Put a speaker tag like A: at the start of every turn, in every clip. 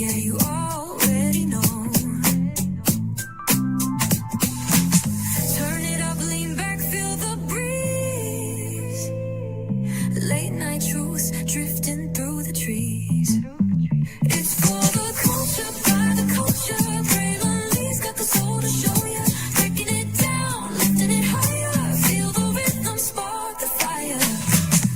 A: Yeah, you already know. Turn it up, lean back, feel the breeze. Late night truths drifting through the trees. It's for the culture, by the culture. Braylon got the soul to show ya. Breaking it down, lifting it higher. Feel the rhythm, spark the fire.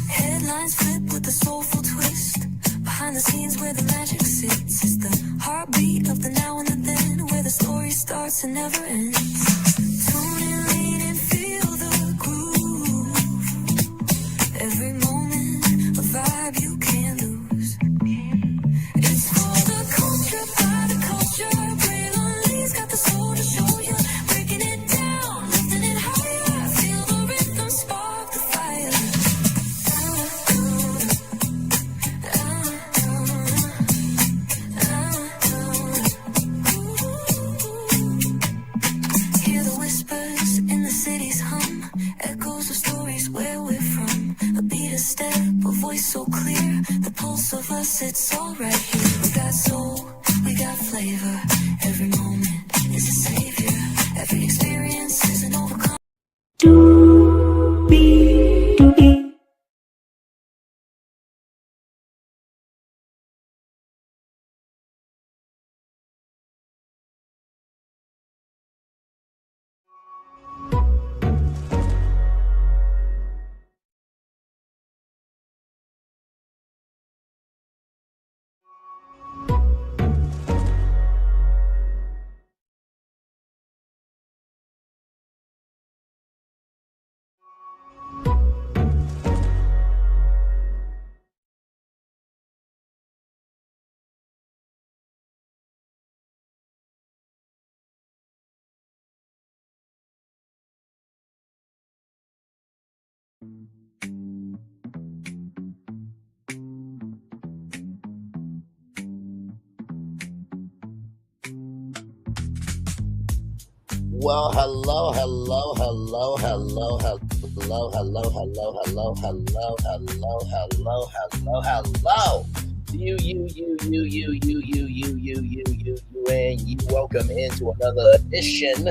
A: Headlines flip with a soulful twist. Behind the scenes where the magic sits. It's the heartbeat of the now and the then, where the story starts and never ends. Tune in, lean and feel the groove. Every moment, a vibe you can't lose. It's for the culture, by the culture. Braylon got the soul to show you. Breaking it down, lifting it higher. Feel the rhythm, spark the fire. Hear the whispers in the city's hum. Echoes of stories where we're from. A beat, a step, a voice so clear. The pulse of us, it's all right here. We got soul, we got flavor. Every moment is a savior. Every experience is an overcome.
B: Well, hello, hello, hello, hello, hello, hello, hello, hello, hello, hello, hello, hello, hello. You, and you. Welcome into another edition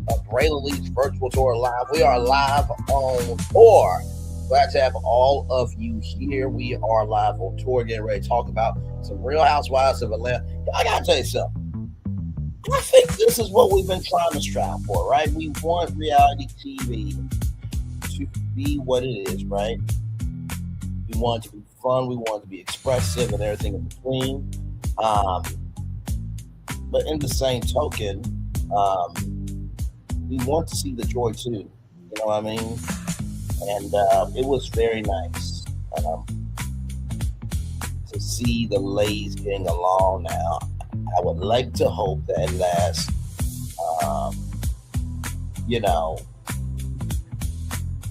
B: of Braylon's Virtual Tour Live. We are live on tour. Glad to have all of you here. We are live on tour, getting ready to talk about some Real Housewives of Atlanta. I gotta tell you something. I think this is what we've been trying to strive for, right? We want reality TV to be what it is, right? We want it to be fun. We want it to be expressive and everything in between. But in the same token, we want to see the joy too. You know what I mean? And it was very nice to see the ladies getting along now. I would like to hope that it lasts,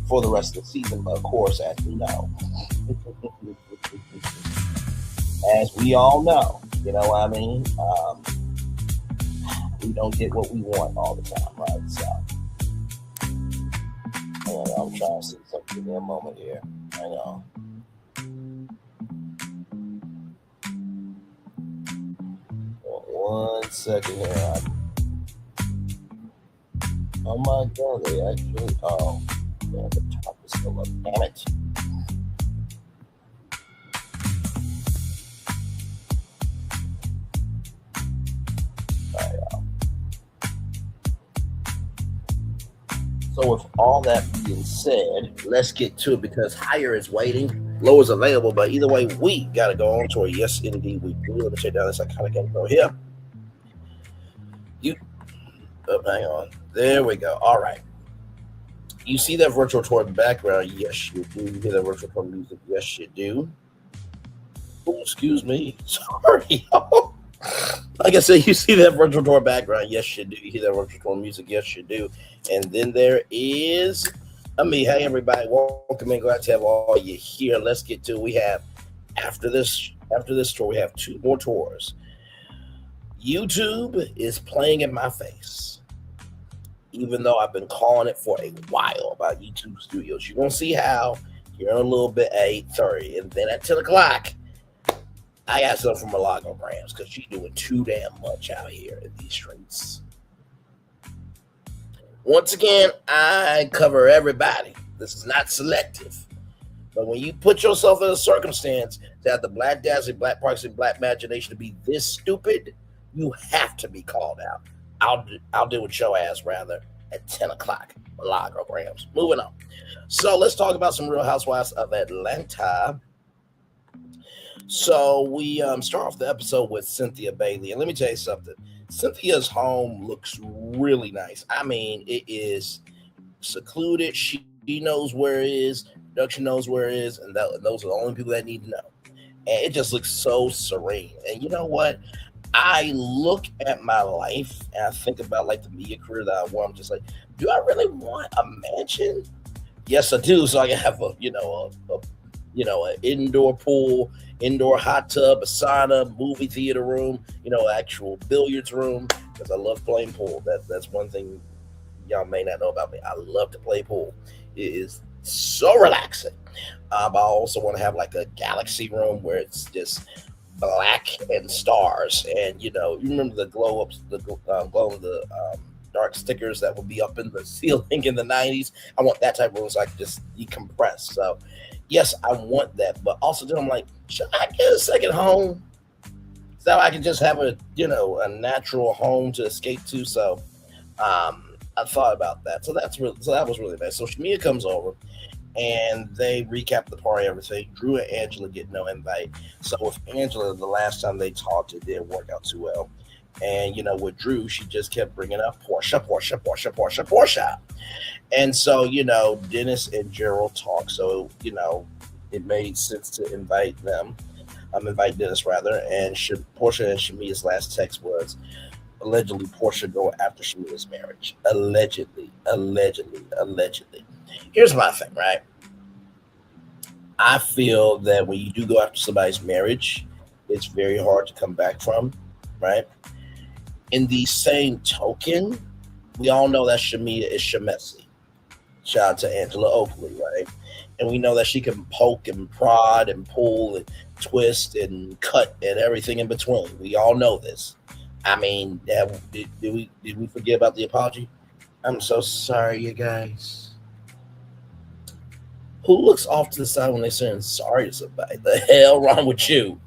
B: for the rest of the season. But of course, as we know, as we all know, you know what I mean? We don't get what we want all the time, right? So, I'm trying to see something. Give me a moment here. I know. One second here. Oh my God, they actually. Oh, man, the top is still up. Damn it. So with all that being said, let's get to it because higher is waiting, low is available. But either way, we got to go on tour. Yes, indeed, we do. Let me check down this. I kind of got to go here. Hang on. There we go. All right. You see that virtual tour in the background? Yes, you do. You hear that virtual tour music? Yes, you do. Oh, excuse me. Sorry. Like I said, you see that virtual tour background? Yes, you do. You hear that virtual tour music? Yes, you do. And then there is me. Hey, everybody. Welcome in. Glad to have all you here. Let's get to it. We have, after this tour, we have two more tours. YouTube is playing in my face, even though I've been calling it for a while about YouTube Studios. You're going to see how here in a little bit at 8:30. And then at 10 o'clock, I got something from Milagro Gramz because she's doing too damn much out here in these streets. Once again, I cover everybody. This is not selective. But when you put yourself in a circumstance to have the Black Dazzling, Black Parks, and Black Imagination to be this stupid, you have to be called out. I'll deal with your ass rather at 10 o'clock. Milagro Gramz. Moving on. So let's talk about some Real Housewives of Atlanta. So we start off the episode with Cynthia Bailey. And let me tell you something. Cynthia's home looks really nice. I mean, it is secluded. She knows where it is. Production knows where it is. And those are the only people that need to know. And it just looks so serene. And you know what? I look at my life and I think about like the media career that I want. I'm just like, do I really want a mansion? Yes, I do. So I can have an indoor pool, indoor hot tub, a sauna, movie theater room, actual billiards room, because I love playing pool. That's one thing y'all may not know about me. I love to play pool. It is so relaxing. I also want to have like a galaxy room where it's just black and stars, and you remember the glow of the dark stickers that would be up in the ceiling in the 90s. I want that type of room so I can just decompress. So yes, I want that, but also then I'm like, should I get a second home so I can just have a natural home to escape to? So I thought about that. So that was really nice. So Shamea comes over and they recap the party, everything. Drew and Angela get no invite. So with Angela, the last time they talked, it didn't work out too well. And, with Drew, she just kept bringing up Portia. And so, Dennis and Gerald talk. So, it made sense to invite them. Invite Dennis, rather. And Portia and Shamea's last text was, allegedly, Portia going after Shamea's marriage. Allegedly. Here's my thing, right? I feel that when you do go after somebody's marriage, it's very hard to come back from, right? In the same token, we all know that Shamea is Shamesi. Shout out to Angela Oakley, right? And we know that she can poke and prod and pull and twist and cut and everything in between. We all know this. I mean, did we forget about the apology? I'm so sorry, you guys. Who looks off to the side when they're saying sorry to somebody? The hell wrong with you?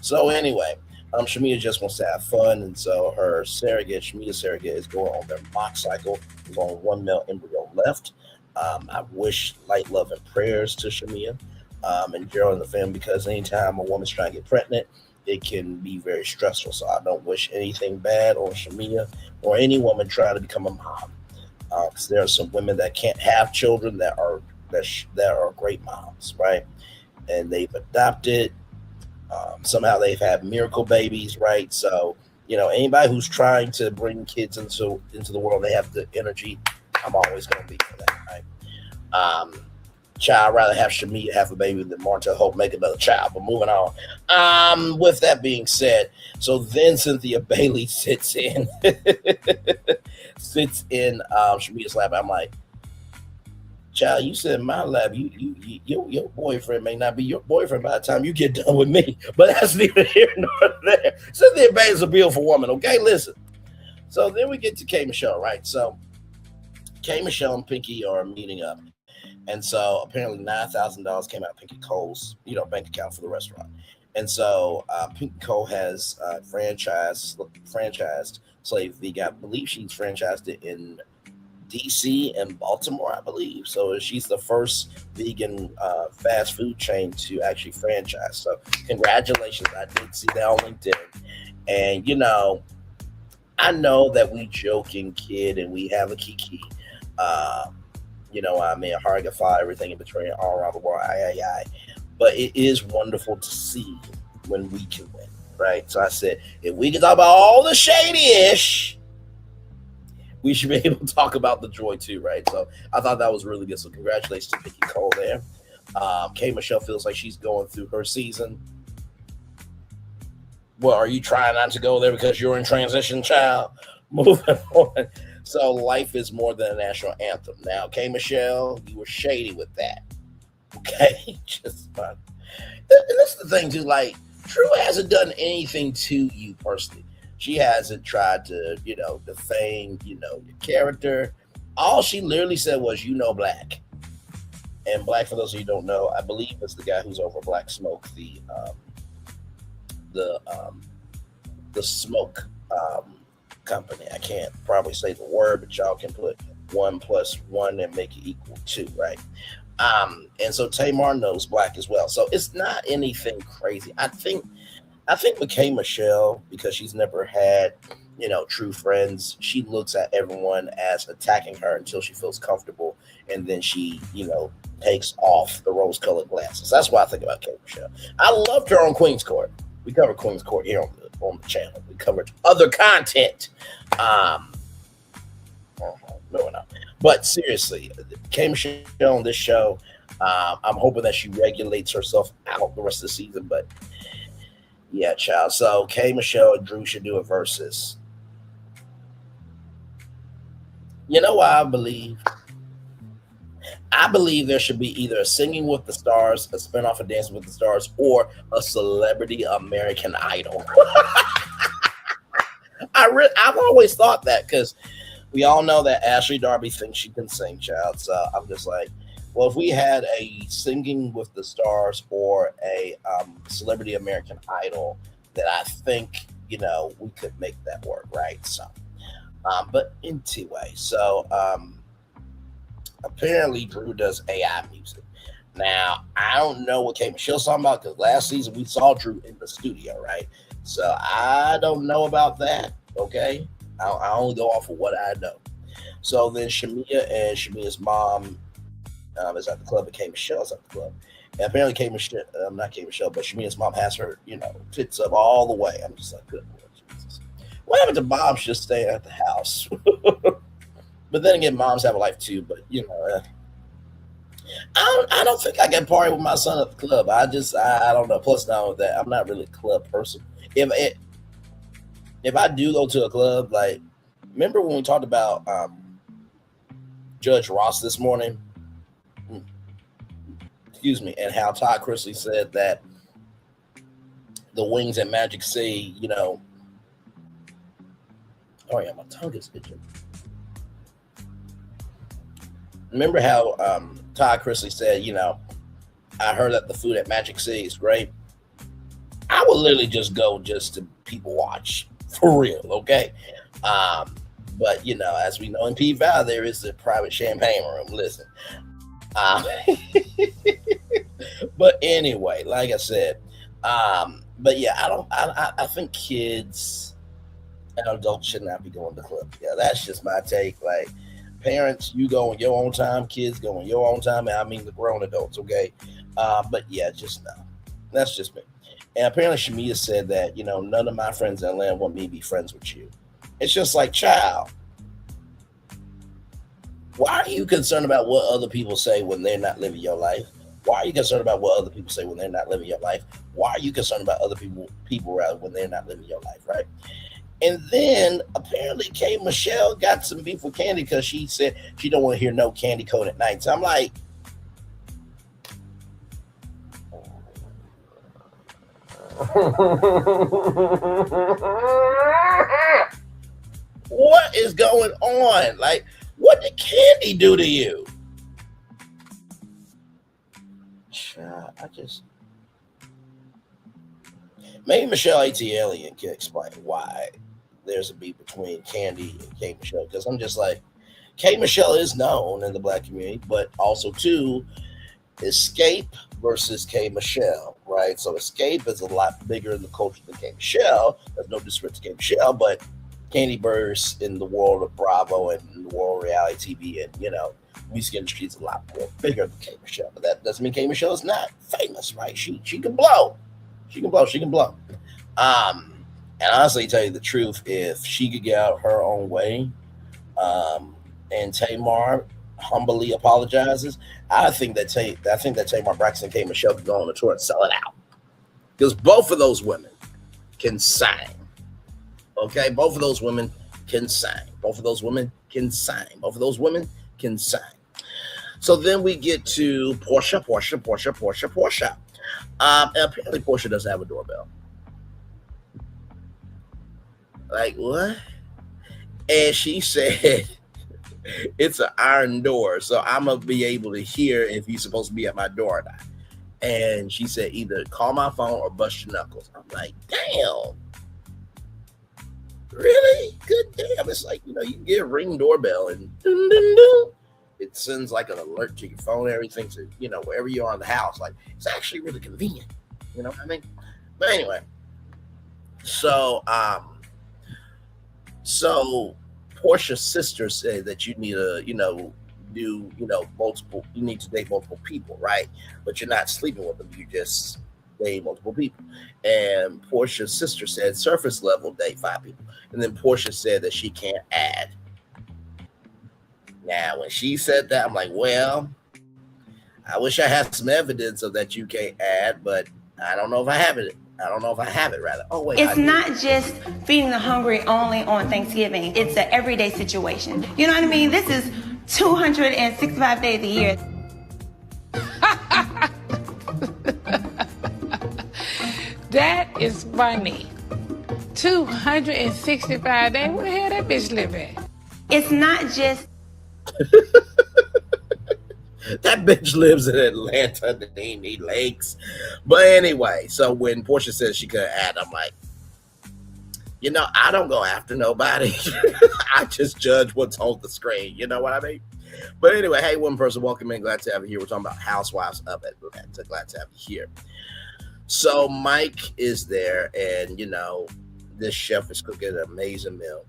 B: So anyway, Shamea just wants to have fun, and so her Shamea's surrogate, is going on their mock cycle. There's only one male embryo left. I wish light, love, and prayers to Shamea and Gerald and the family, because anytime a woman's trying to get pregnant, it can be very stressful. So I don't wish anything bad on Shamea or any woman trying to become a mom. Because there are some women that can't have children that are great moms, right? And they've adopted. Somehow they've had miracle babies, right? So, anybody who's trying to bring kids into the world, they have the energy. I'm always going to be for that, right? I'd rather have Shamea have a baby than Marta Hope make another child. But moving on. With that being said, so then Cynthia Bailey sits in Shamea's lap. I'm like, child, you said in my lap, your boyfriend may not be your boyfriend by the time you get done with me, but that's neither here nor there. Cynthia Bailey's a beautiful woman, okay? Listen. So then we get to K. Michelle, right? So K. Michelle and Pinky are meeting up, and so apparently $9,000 came out of Pinky Cole's, bank account for the restaurant, and so Pinky Cole has franchised Slave Vegan. I believe she's franchised it in DC and Baltimore, I believe. So she's the first vegan fast food chain to actually franchise. So congratulations. I did see that on LinkedIn. And, I know that we joke and kid and we have a kiki. Hargafy, everything in between, all around the world. But it is wonderful to see when we can win, right? So I said, if we can talk about all the shady-ish, we should be able to talk about the joy too, right? So I thought that was really good. So congratulations to Pinky Cole there. K. Michelle feels like she's going through her season. Well, are you trying not to go there because you're in transition, child? Moving on. So life is more than a national anthem. Now, K. Michelle, you were shady with that. Okay? Just fun. And that's the thing too, like, Drew hasn't done anything to you personally. She hasn't tried to, defame, your character. All she literally said was, black. And Black, for those of you who don't know, I believe is the guy who's over Black Smoke, the the smoke company. I can't probably say the word, but y'all can put 1+1 and make it equal 2, right? And so Tamar knows Black as well. So it's not anything crazy. I think McKay Michelle, because she's never had, true friends, she looks at everyone as attacking her until she feels comfortable, and then she, takes off the rose-colored glasses. That's what I think about Kay Michelle. I loved her on Queen's Court. We covered Queen's Court here on the channel. We covered other content. No, we're not. But seriously, Kay Michelle on this show, I'm hoping that she regulates herself out the rest of the season. But yeah, child. So Kay Michelle and Drew should do a versus. You know what I believe? I believe there should be either a Singing with the Stars, a spinoff of Dancing with the Stars, or a Celebrity American Idol. I've always thought that, because we all know that Ashley Darby thinks she can sing, child. So I'm just like, well, if we had a Singing with the Stars or a Celebrity American Idol, that I think, we could make that work, right? So, but anyway, so apparently Drew does AI music. Now, I don't know what Kay Michelle's talking about, because last season we saw Drew in the studio, right? So I don't know about that, okay? I only go off of what I know. So then Shamea and Shamea's mom is at the club, and Kay Michelle's at the club. And apparently Kay Michelle, not Kay Michelle, but Shamea's mom has her, tits up all the way. I'm just like, good Lord Jesus. What happened to moms just staying at the house? But then again, moms have a life too. But I don't think I can party with my son at the club. I don't know. Plus, now with that, I'm not really a club person. If I do go to a club, like, remember when we talked about Judge Ross this morning? Excuse me, and how Todd Chrisley said that the wings at Magic City, oh yeah, my tongue is itching. Remember how Todd Chrisley said, I heard that the food at Magic City is great. I would literally just go just to people watch, for real, okay? But, as we know in P Valley, there is a private champagne room. Listen. But anyway, like I said, but yeah, I think kids and adults should not be going to clubs. Yeah, that's just my take. Like, parents, you go on your own time, kids go on your own time, and I mean the grown adults, okay? But yeah, just no. That's just me. And apparently Shamea said that, none of my friends in Atlanta want me to be friends with you. It's just like, child, why are you concerned about what other people say when they're not living your life? Why are you concerned about what other people say when they're not living your life? Why are you concerned about other people rather when they're not living your life, right? And then apparently Kay Michelle got some beef with Candy because she said she don't want to hear no Candy Code at night. So I'm like, what is going on? Like, what did Candy do to you? Maybe Michelle ATLian can explain why there's a beef between Candy and Kay Michelle, because I'm just like, Kay Michelle is known in the Black community, but also too, Escape versus Kay Michelle, right? So Escape is a lot bigger in the culture than Kay Michelle. There's no disrespect to Kay Michelle, but Candy Burst in the world of Bravo and in the world of reality TV and music industry is a lot more bigger than Kay Michelle. But that doesn't mean Kay Michelle is not famous, right? She can blow. She can blow. And honestly, tell you the truth, if she could get out her own way, and Tamar humbly apologizes, I think that Tamar Braxton and Kay Michelle could go on the tour and sell it out, because both of those women can sing. Okay, both of those women can sing. So then we get to Portia. And apparently Portia doesn't have a doorbell. Like, what? And she said it's an iron door, so I'm gonna be able to hear if he's supposed to be at my door or not. And she said either call my phone or bust your knuckles. I'm like, damn. Really? Good damn. It's like, you can get a Ring doorbell and dun, dun, dun. It sends like an alert to your phone and everything to, wherever you are in the house. Like, it's actually really convenient. You know what I mean? But anyway, so Portia's sister said that you need to, do, multiple, you need to date multiple people, right? But you're not sleeping with them. You just date multiple people. And Portia's sister said surface level date 5 people. And then Portia said that she can't add. Now, when she said that, I'm like, well, I wish I had some evidence of that you can't add, but I don't know if I have it. Rather. Oh, wait.
C: It's not just feeding the hungry only on Thanksgiving. It's an everyday situation. You know what I mean? This is 265 days a year.
D: That is funny. 265 days? Where the hell that bitch live at?
C: It's not just...
B: That bitch lives in Atlanta. They ain't need legs. But anyway, so when Portia says she couldn't add, I'm like, I don't go after nobody. I just judge what's on the screen. You know what I mean? But anyway, hey, one person, welcome in. Glad to have you here. We're talking about Housewives of Atlanta. Glad to have you here. So Mike is there, and this chef is cooking an amazing meal.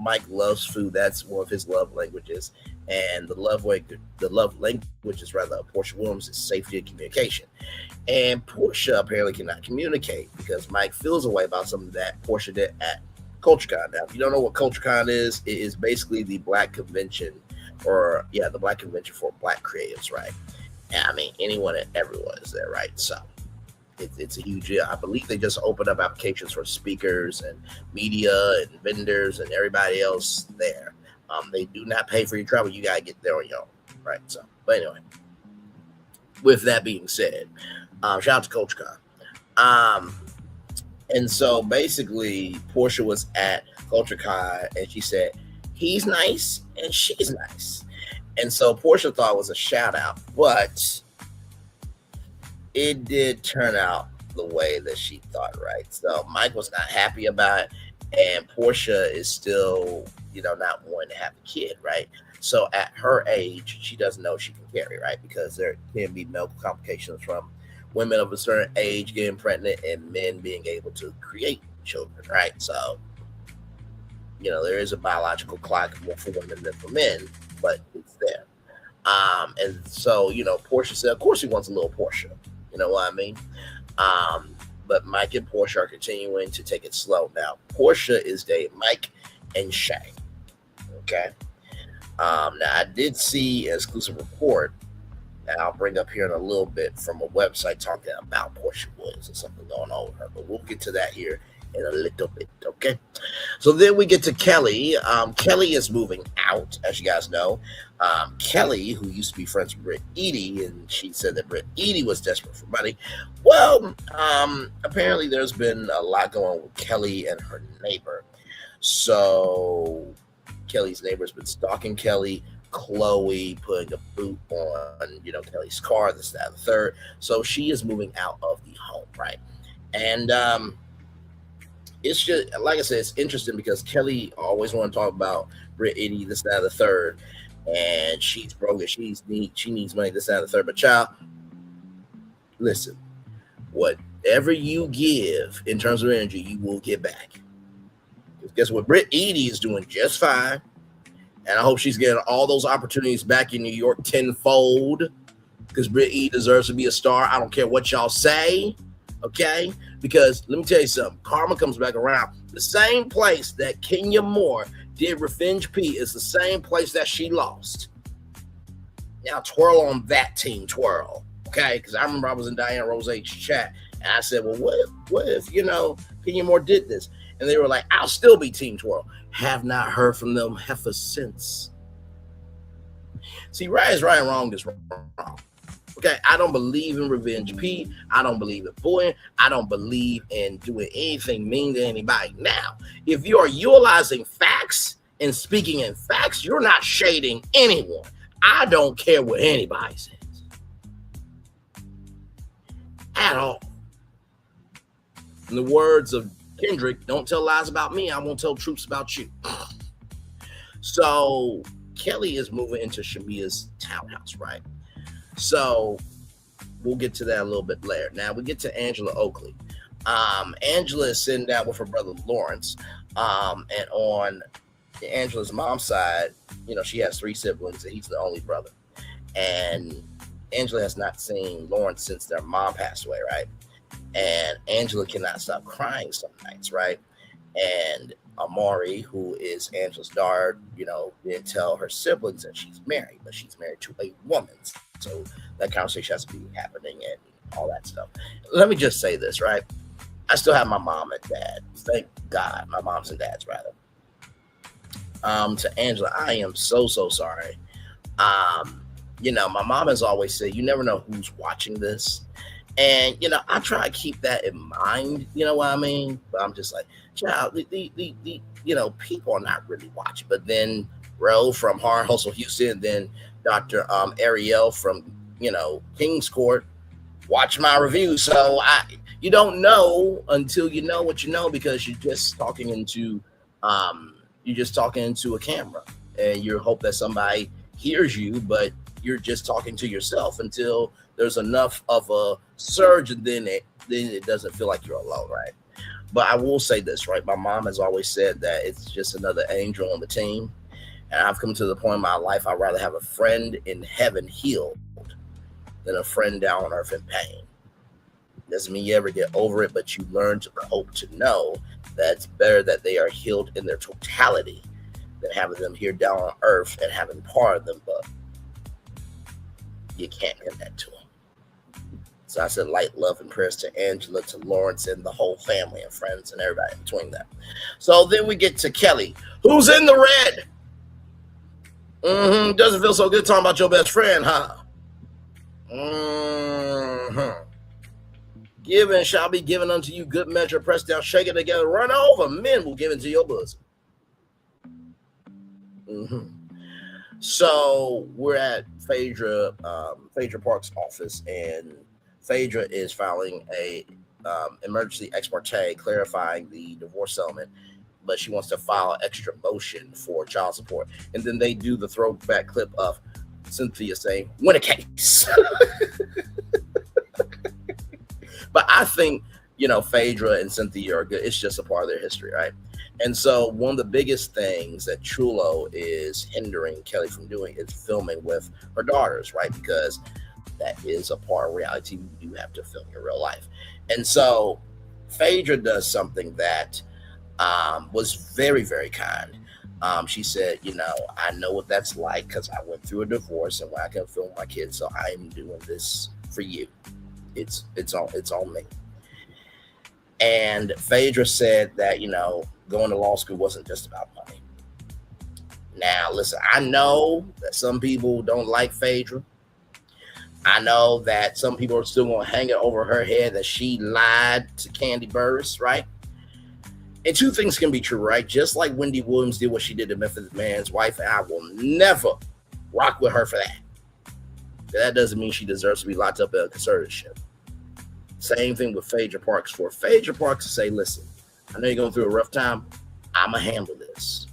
B: Mike loves food. That's one of his love languages. And the love language is rather Portia Williams is safety and communication. And Portia apparently cannot communicate because Mike feels a way about something that Portia did at CultureCon. Now, if you don't know what CultureCon is, it is basically the Black convention, the Black convention for Black creatives, right? And I mean, anyone and everyone is there, right? So it's a huge deal. I believe they just opened up applications for speakers and media and vendors and everybody else there. They do not pay for your travel. You got to get there on your own, right? So, but anyway, with that being said, shout out to CultureCon. And so basically, Portia was at CultureCon and she said, he's nice and she's nice. And so Portia thought it was a shout out, but it did turn out the way that she thought, right? So Mike was not happy about it, and Portia is still, not wanting to have a kid, right? So at her age, she doesn't know she can carry, right? Because there can be medical complications from women of a certain age getting pregnant and men being able to create children, right? So, there is a biological clock more for women than for men, but it's there. And so, Portia said, of course he wants a little Portia. You know what I mean? But Mike and Portia are continuing to take it slow. Now, Portia is dating Mike and Shay. Okay. Now, I did see an exclusive report that I'll bring up here in a little bit from a website talking about Portia Williams and something going on with her. But we'll get to that here in a little bit, okay? So then we get to Kelli. Kelli is moving out, as you guys know. Kelli, who used to be friends with Britt Eady, and she said that Britt Eady was desperate for money. Well, apparently there's been a lot going on with Kelli and her neighbor. So Kelli's neighbor's been stalking Kelli, Chloe putting a boot on, Kelli's car, this, that, and the third. So she is moving out of the home, right? And it's just, like I said, it's interesting because Kelli always want to talk about Britt Eady, this, that, and the third. And she's broke. She needs money, this, that, and the third. But child, listen, whatever you give in terms of energy, you will get back. Guess what? Britt Eady is doing just fine. And I hope she's getting all those opportunities back in New York tenfold. Because Britt Eady deserves to be a star. I don't care what y'all say. Okay? Because let me tell you something. Karma comes back around. The same place that Kenya Moore did Revenge P is the same place that she lost. Now twirl on that team, twirl. Okay? Because I remember I was in Diana Rose's chat. And I said, well, what if Kenya Moore did this? And they were like, I'll still be Team Twirl. Have not heard from them ever since. See, right is right and wrong is wrong. Okay, I don't believe in revenge P. I don't believe in bullying. I don't believe in doing anything mean to anybody. Now, if you are utilizing facts and speaking in facts, you're not shading anyone. I don't care what anybody says at all. In the words of Kendrick, don't tell lies about me. I won't tell truths about you. So Kelli is moving into Shamea's townhouse, right? So we'll get to that a little bit later. Now we get to Angela Oakley. Angela is sitting down with her brother Lawrence. And on Angela's mom's side, you know, she has 3 siblings and he's the only brother. And Angela has not seen Lawrence since their mom passed away, right? And Angela cannot stop crying some nights, right? And Amari, who is Angela's daughter, you know, didn't tell her siblings that she's married, but she's married to a woman. So that conversation has to be happening and all that stuff. Let me just say this, right? I still have my mom and dad. Thank God. My moms and dads, rather. To Angela, I am so sorry. You know, my mom has always said, you never know who's watching this. And, you know, I try to keep that in mind, you know what I mean? But I'm just like, child, the you know, people are not really watching. But then Ro from Hard Hustle Houston, then Dr. Ariel from, you know, King's Court, watch my review. So you don't know until you know what you know, because you're just talking into a camera and you hope that somebody hears you, but you're just talking to yourself until there's enough of a surge, and then it doesn't feel like you're alone, right? But I will say this, right? My mom has always said that it's just another angel on the team. And I've come to the point in my life, I'd rather have a friend in heaven healed than a friend down on earth in pain. Doesn't mean you ever get over it, but you learn to cope to know that it's better that they are healed in their totality than having them here down on earth and having part of them, but you can't connect to them. So I said light, love, and prayers to Angela, to Lawrence, and the whole family and friends and everybody in between them. So then we get to Kelli, who's in the red. Doesn't feel so good talking about your best friend, huh? Given shall be given unto you, good measure, pressed down, shake it together, run over. Men will give into your bosom. So we're at Phaedra Parks' office, and Phaedra is filing a emergency ex parte clarifying the divorce settlement, but she wants to file extra motion for child support. And then they do the throwback clip of Cynthia saying, win a case. But I think, you know, Phaedra and Cynthia are good. It's just a part of their history, right? And so one of the biggest things that Chulo is hindering Kelli from doing is filming with her daughters, right? Because that is a part of reality. You do have to film your real life. And so Phaedra does something that was very, very kind. She said, you know, I know what that's like because I went through a divorce and when I can film my kids, so I am doing this for you. It's on me. And Phaedra said that, you know, going to law school wasn't just about money. Now, listen, I know that some people don't like Phaedra. I know that some people are still going to hang it over her head that she lied to Candy Burris, right? And two things can be true, right? Just like Wendy Williams did what she did to Memphis Man's wife, and I will never rock with her for that. That doesn't mean she deserves to be locked up in a conservatorship. Same thing with Phaedra Parks. For Phaedra Parks to say, listen, I know you're going through a rough time. I'm going to handle this.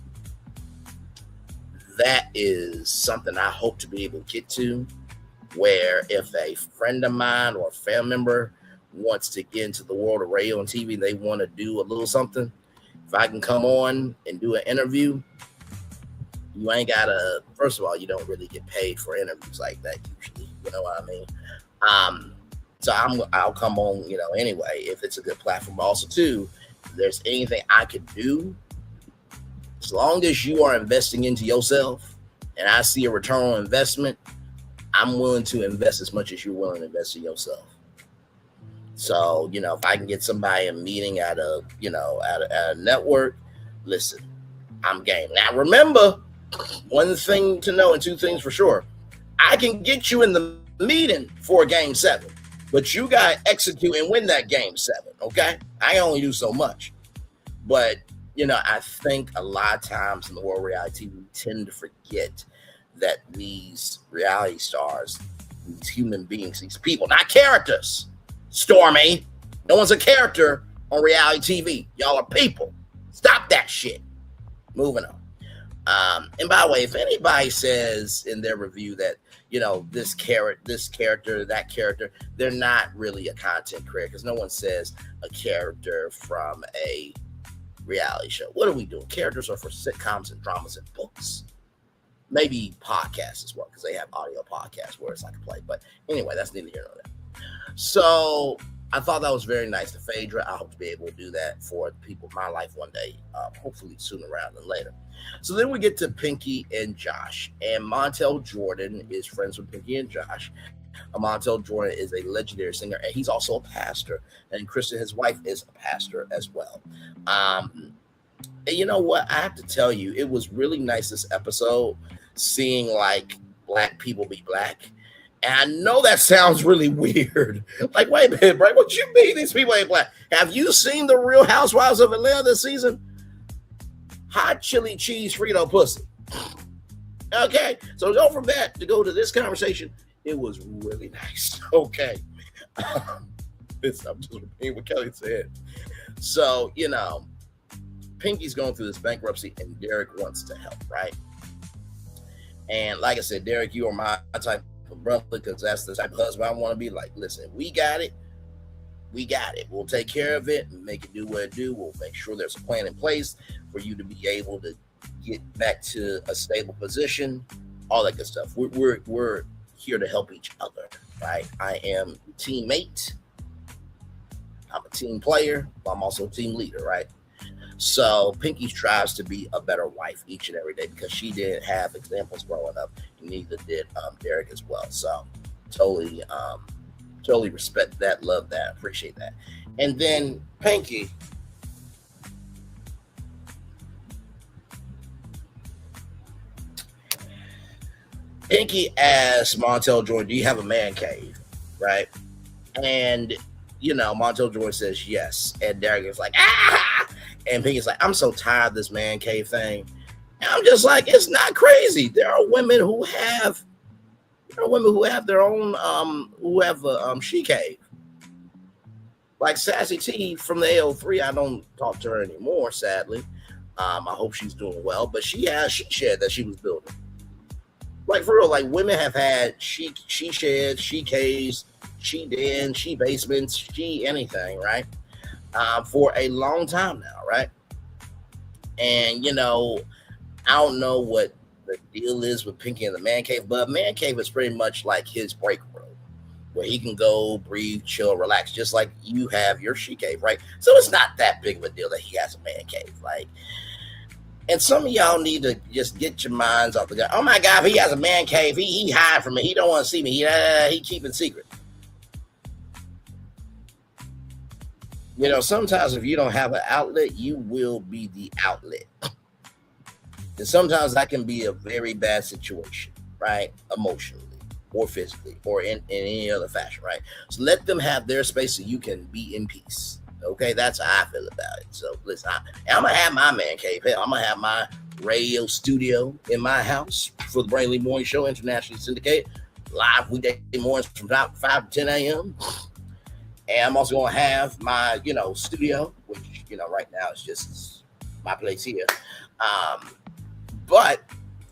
B: That is something I hope to be able to get to, where if a friend of mine or a family member wants to get into the world of radio and TV, they want to do a little something, if I can come on and do an interview, you ain't got to, first of all, you don't really get paid for interviews like that usually, you know what I mean? So I'll come on, you know, anyway, if it's a good platform. But also, too, if there's anything I could do, as long as you are investing into yourself and I see a return on investment, I'm willing to invest as much as you're willing to invest in yourself. So, you know, if I can get somebody a meeting at a network, listen, I'm game. Now, remember, one thing to know and two things for sure. I can get you in the leading for game 7, but you got to execute and win that game 7. Okay, I only do so much, but I think a lot of times in the world of reality, we tend to forget that these reality stars, these human beings, these people, not characters. Stormy, no one's a character on reality TV. Y'all are people. Stop that shit. Moving on. And by the way, if anybody says in their review that this character, that character, they're not really a content creator, because no one says a character from a reality show. What are we doing? Characters are for sitcoms and dramas and books. Maybe podcasts as well, because they have audio podcasts where it's like a play. But anyway, that's neither here nor there. So I thought that was very nice to Phaedra. I hope to be able to do that for the people in my life one day, hopefully sooner rather than later. So then we get to Pinky and Josh, and Montel Jordan is friends with Pinky and Josh. Montel Jordan is a legendary singer, and he's also a pastor. And Kristen, his wife, is a pastor as well. And you know what? I have to tell you, it was really nice this episode, seeing like black people be black. And I know that sounds really weird. Like, wait a minute, bro, what you mean these people ain't black? Have you seen the Real Housewives of Atlanta this season? Hot chili cheese Frito pussy. Okay, so go from that to go to this conversation. It was really nice. Okay. I'm just repeating what Kelly said. So, Pinky's going through this bankruptcy and Derek wants to help, right? And like I said, Derek, you are my type of brother, because that's the type of husband I want to be. Like, listen, we got it. We'll take care of it and make it do what it do. We'll make sure there's a plan in place for you to be able to get back to a stable position, all that good stuff. We're here to help each other, right? I am a teammate. I'm a team player, but I'm also a team leader, right? So Pinky strives to be a better wife each and every day, because she didn't have examples growing up, and neither did Derek as well. So totally respect that, love that, appreciate that. And then Pinky, asked Montel Jordan, do you have a man cave, right? And Montel Jordan says yes, and Derek is like, ah! And Pinky's like, I'm so tired of this man cave thing. And I'm just like, it's not crazy. There are women who have their own, who have a she cave. Like Sassy T from the AO3, I don't talk to her anymore, sadly. I hope she's doing well, but she shared that she was building. Like, for real, like, women have had she sheds, she caves, she dens, she basements, she anything, right? For a long time now, right? And, I don't know what the deal is with Pinky and the man cave, but man cave is pretty much like his break room, where he can go, breathe, chill, relax, just like you have your she cave, right? So it's not that big of a deal that he has a man cave, like. And some of y'all need to just get your minds off the guy. Oh my God, if he has a man cave, he hide from me. He don't want to see me. He keeping secret. Sometimes if you don't have an outlet, you will be the outlet. And sometimes that can be a very bad situation, right? Emotionally or physically or in any other fashion, right? So let them have their space so you can be in peace. Okay, that's how I feel about it. So listen, I'm gonna have my man cave. Hell, I'm gonna have my radio studio in my house for the Brainly Morning Show, internationally syndicated, live weekday mornings from 5 to 10 a.m. And I'm also gonna have my, studio, which right now is just my place here. But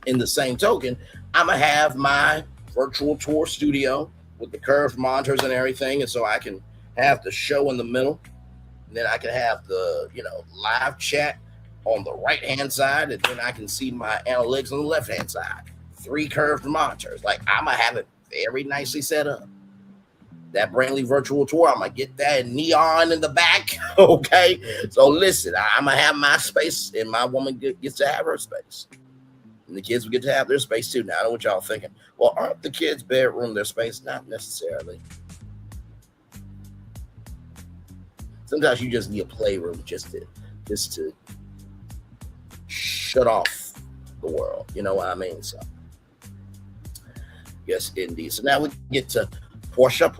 B: in the same token, I'm gonna have my virtual tour studio with the curved monitors and everything, and so I can have the show in the middle. And then I can have the, live chat on the right-hand side, and then I can see my analytics on the left-hand side. 3 curved monitors. Like, I'm going to have it very nicely set up. That Brainly virtual tour, I'm going to get that neon in the back, okay? So, listen, I'm going to have my space, and my woman gets to have her space. And the kids will get to have their space, too. Now, I know what y'all thinking. Well, aren't the kids' bedroom their space? Not necessarily. Sometimes you just need a playroom just to shut off the world. You know what I mean? So Yes, indeed. So now we get to Portia,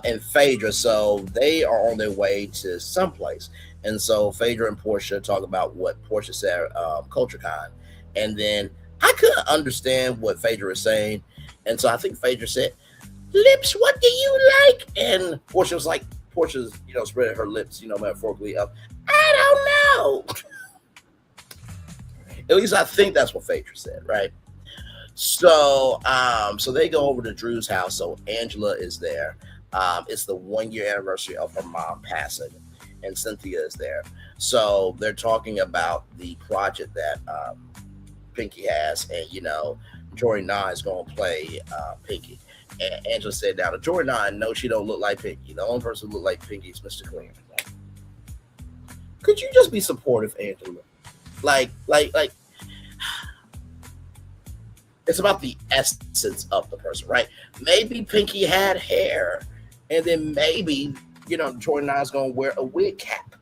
B: and Phaedra. So they are on their way to someplace. And so Phaedra and Portia talk about what Portia said, CultureCon. And then I couldn't understand what Phaedra was saying. And so I think Phaedra said, lips, what do you like? And Portia was like, Portia's, spreading her lips, metaphorically up. I don't know. At least I think that's what Phaedra said, right? So they go over to Drew's house. So Angela is there. It's the 1 year anniversary of her mom passing, and Cynthia is there. So they're talking about the project that Pinky has, and Jory 9 is going to play Pinky. And Angela said, now, the Jory 9, no, she don't look like Pinky. The only person who look like Pinky is Mr. Clean. Could you just be supportive, Angela? Like, it's about the essence of the person, right? Maybe Pinky had hair, and then maybe, Jory 9 is going to wear a wig cap.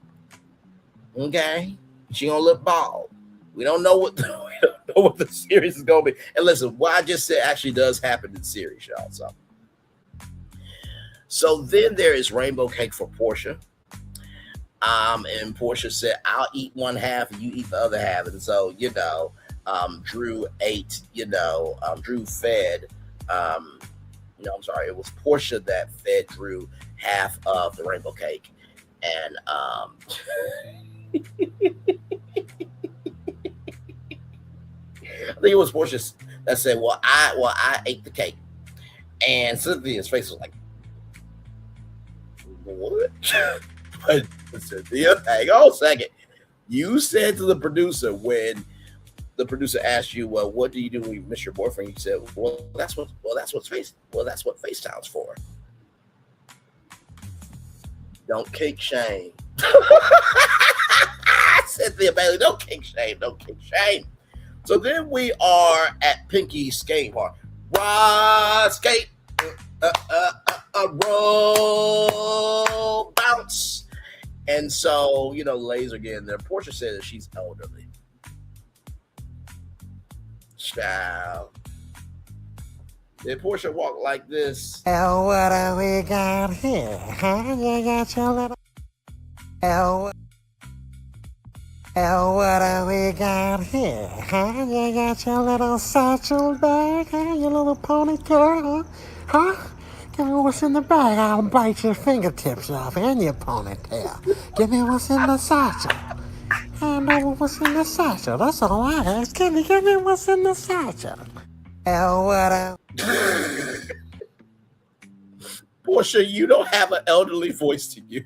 B: Okay? She going to look bald. We don't know what the series is going to be. And listen, what I just said actually does happen in the series, y'all. So then there is rainbow cake for Portia. And Portia said, I'll eat one half and you eat the other half. And so, Drew ate, Drew fed, I'm sorry, it was Portia that fed Drew half of the rainbow cake. And, I think it was Portia that said, well, I ate the cake. And Cynthia's face was like, what? But Cynthia, hang on a second. You said to the producer when the producer asked you, well, what do you do when you miss your boyfriend? You said, that's what FaceTime's for. Don't kink shame. Cynthia Bailey, don't kink shame. So then we are at Pinky's skate park. Ride, skate, roll, bounce. And so, ladies are getting there. Portia said that she's elderly. Child. Did Portia walk like this?
E: Oh, what do we got here? Huh? You got your little... what do we got here? Huh? You got your little satchel bag? Huh? Your little ponytail? Huh? Give me what's in the bag. I'll bite your fingertips off and your ponytail. Give me what's in the satchel. I know what's in the satchel. That's all I ask. Give me what's in the satchel. What do...
B: Portia, you don't have an elderly voice to you.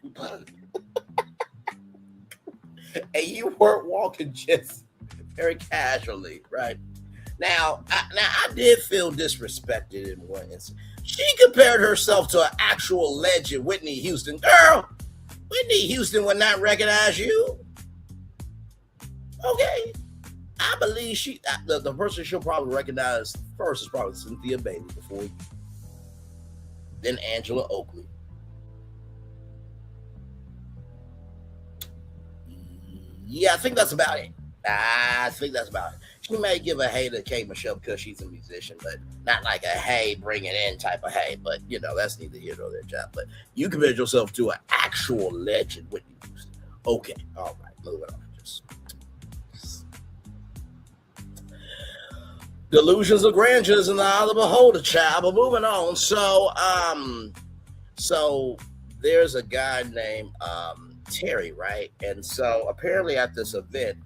B: And you weren't walking just very casually, right? Now I did feel disrespected in one instance. She compared herself to an actual legend, Whitney Houston. Girl, Whitney Houston would not recognize you. Okay. I believe the person she'll probably recognize first is probably Cynthia Bailey before you. Then Angela Oakley. Yeah, I think that's about it. She may give a hey to Kate Michelle because she's a musician, but not like a hey, bring it in type of hey. But, that's neither here nor there, job. But you compared yourself to an actual legend, Whitney Houston. Okay, all right, moving on. Delusions of grandeur is in the eye of the beholder, child. But moving on. So there's a guy named Terry, right? And so apparently at this event,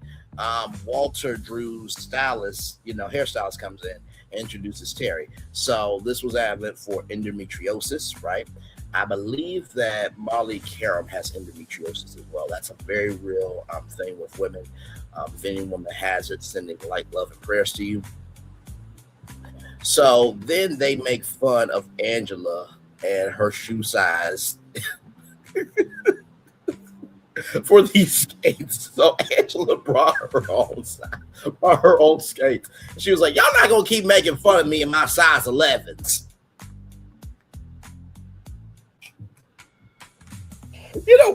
B: Walter Drew's stylist, hairstylist comes in and introduces Terry. So this was an event for endometriosis, right? I believe that Molly Karam has endometriosis as well. That's a very real thing with women. If any woman has it, sending light, love, and prayers to you. So then they make fun of Angela and her shoe size for these skates. So Angela brought her own skates. She was like, y'all not gonna keep making fun of me in my size 11s.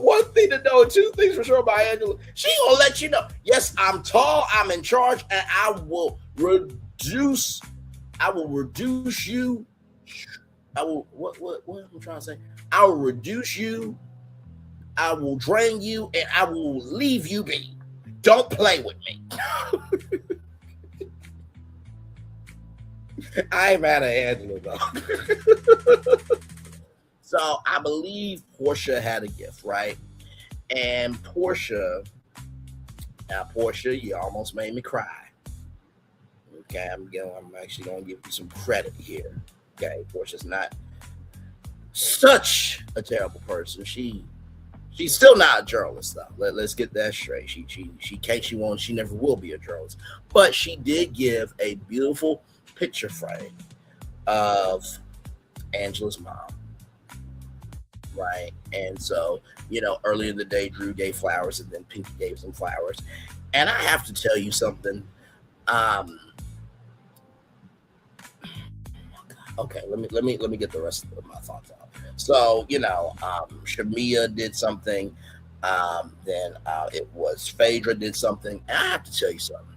B: One thing to know, two things for sure about Angela. She gonna let you know, yes, I'm tall, I'm in charge, and I will reduce you. I will what am I trying to say? I will reduce you, I will drain you, and I will leave you be. Don't play with me. I ain't mad at Angela though. So I believe Portia had a gift, right? And Portia, you almost made me cry. Okay, I'm actually gonna give you some credit here. Okay, Portia's not such a terrible person. She's still not a journalist though. Let's get that straight. She never will be a journalist. But she did give a beautiful picture frame of Angela's mom. Right. And so, earlier in the day, Drew gave flowers and then Pinky gave some flowers. And I have to tell you something. Okay, let me get the rest of my thoughts out. So, Shamea did something. Then it was Phaedra did something. And I have to tell you something.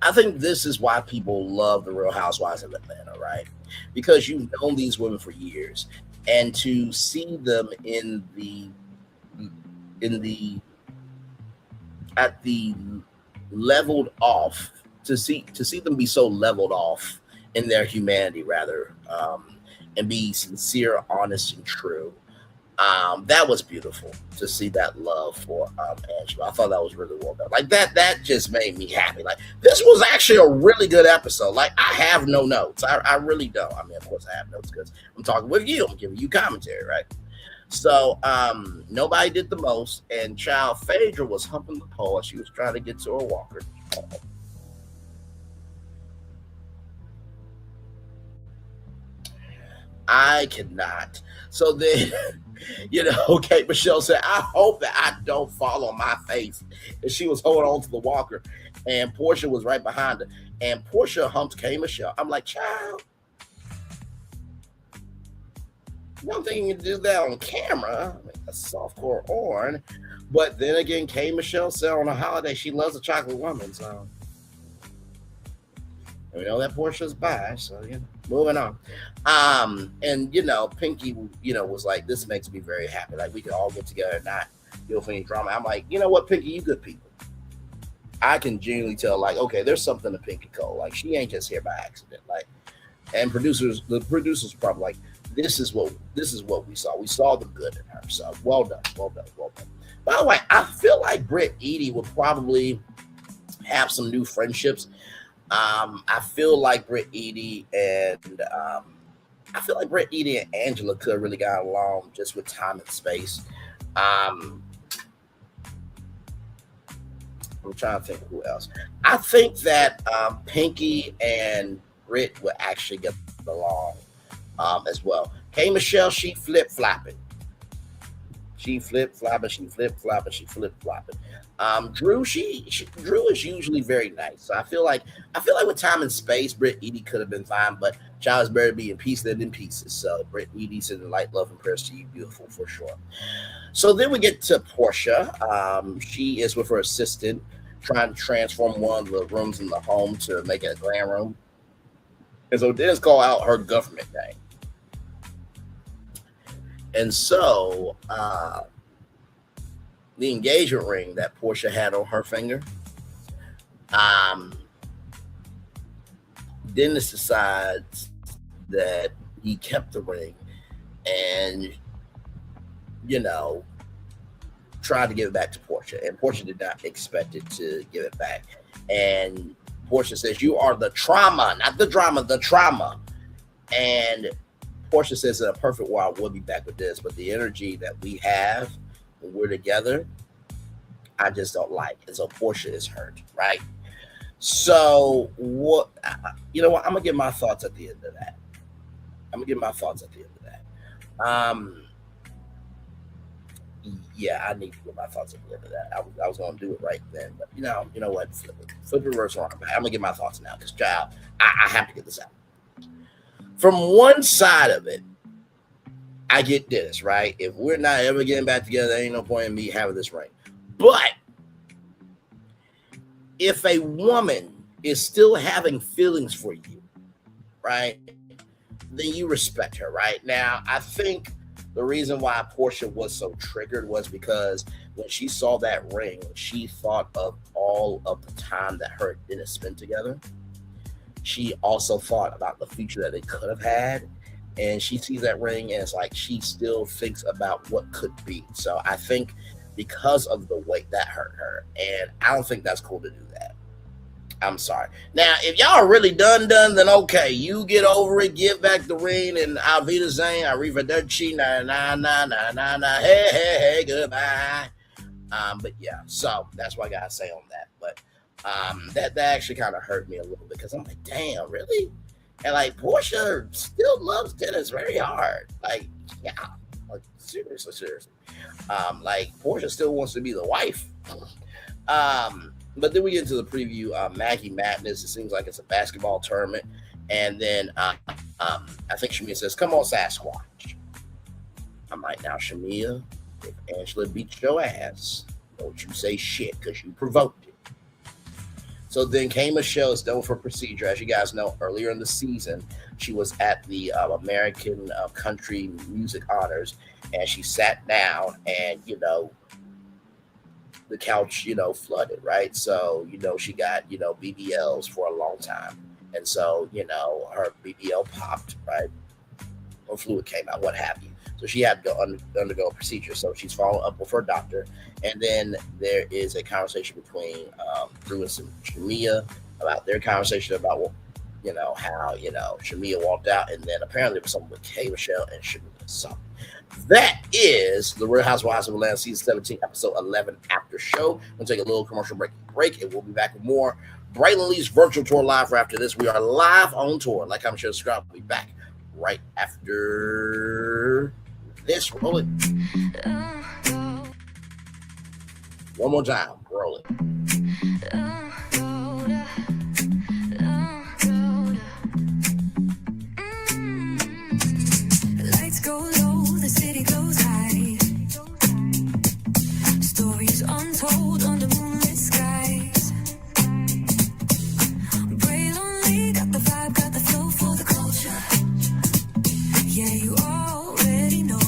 B: I think this is why people love the Real Housewives of Atlanta, right? Because you've known these women for years. And to see them at the leveled off, to see them be so leveled off in their humanity, rather, and be sincere, honest, and true. That was beautiful to see that love for Angela. I thought that was really well done. Like that just made me happy. Like this was actually a really good episode. Like I have no notes. I really don't. I mean, of course I have notes because I'm talking with you. I'm giving you commentary, right? So nobody did the most, and child Phaedra was humping the pole as she was trying to get to her walker. I cannot. So then, Kate Michelle said, I hope that I don't fall on my face. And she was holding on to the walker, and Portia was right behind her. And Portia humped Kate Michelle. I'm like, child, one thing you can do that on camera, a softcore on. But then again, Kate Michelle said on a holiday she loves a chocolate woman. So we know that Portia's bi, so moving on. And Pinky, was like, this makes me very happy. Like we can all get together and not deal with any drama. I'm like, you know what, Pinky, you good people. I can genuinely tell, like, okay, there's something to Pinky Cole. Like she ain't just here by accident. Like, and the producers probably like, this is what we saw. We saw the good in her. So well done. By the way, I feel like Britt Edie would probably have some new friendships. I feel like Britt Edie and Angela could have really got along just with time and space. I'm trying to think who else. I think that Pinky and Britt would actually get along as well. Hey, Michelle, she flip-flopping. She flip-flopping. Drew, Drew is usually very nice. So I feel like with time and space, Britt Edie could have been fine, but child is better to be in peace than in pieces. So Britt Edie sending light, love, and prayers to you, beautiful for sure. So then we get to Portia. She is with her assistant trying to transform one of the rooms in the home to make it a grand room. And so Dennis called out her government name. And so the engagement ring that Portia had on her finger, Dennis decides that he kept the ring and, tried to give it back to Portia. And Portia did not expect it to give it back. And Portia says, you are the trauma, not the drama, the trauma. And Portia says, in a perfect world, we'll be back with this. But the energy that we have when we're together, I just don't like. And so Portia is hurt, right? So what? You know what? I'm gonna give my thoughts at the end of that. Yeah, I need to give my thoughts at the end of that. I was gonna do it right then, but you know what? Flip it reverse on. I'm gonna give my thoughts now because, child, I have to get this out. From one side of it, I get this, right? If we're not ever getting back together, there ain't no point in me having this ring. But if a woman is still having feelings for you, right, then you respect her, right? Now, I think the reason why Portia was so triggered was because when she saw that ring, she thought of all of the time that her and Dennis spent together. She also thought about the future that they could have had. And she sees that ring and it's like she still thinks about what could be. So I think because of the weight that hurt her. And I don't think that's cool to do that. I'm sorry. Now, if y'all are really done, then okay, you get over it, give back the ring, and I'll be the same. Arrivederci, na, hey, goodbye. But yeah, so that's what I gotta say on that. But that actually kind of hurt me a little bit because I'm like, damn, really? And like Portia still loves Dennis very hard. Like, yeah, like seriously. Like Portia still wants to be the wife. But then we get into the preview, Maggie Madness. It seems like it's a basketball tournament. And then I think Shamea says, come on, Sasquatch. I'm like, now, Shamea, if Angela beats your ass, don't you say shit because you provoked it. So then came Michelle is known for procedure. As you guys know, earlier in the season, she was at the American Country Music Honors, and she sat down and, the couch, flooded, right? So, she got, BBLs for a long time. And so, her BBL popped, right? Or fluid came out, what have you. So she had to undergo a procedure. So she's following up with her doctor. And then there is a conversation between Drew and Shamea about their conversation about, how, Shamea walked out. And then apparently it was something with Kay, Michelle, and Shamea. So that is the Real Housewives of Atlanta season 17, episode 11 after show. We'll take a little commercial break, and we'll be back with more Braylon Lee's virtual tour live for after this. We are live on tour. Like, I'm sure, subscribe. We'll be back right after this. Roll it. One more time. Roll it.
A: Lights go low, the city goes high. Stories untold under moonlit skies. Braylon Lee got the vibe, got the flow for the culture. Yeah, you already know.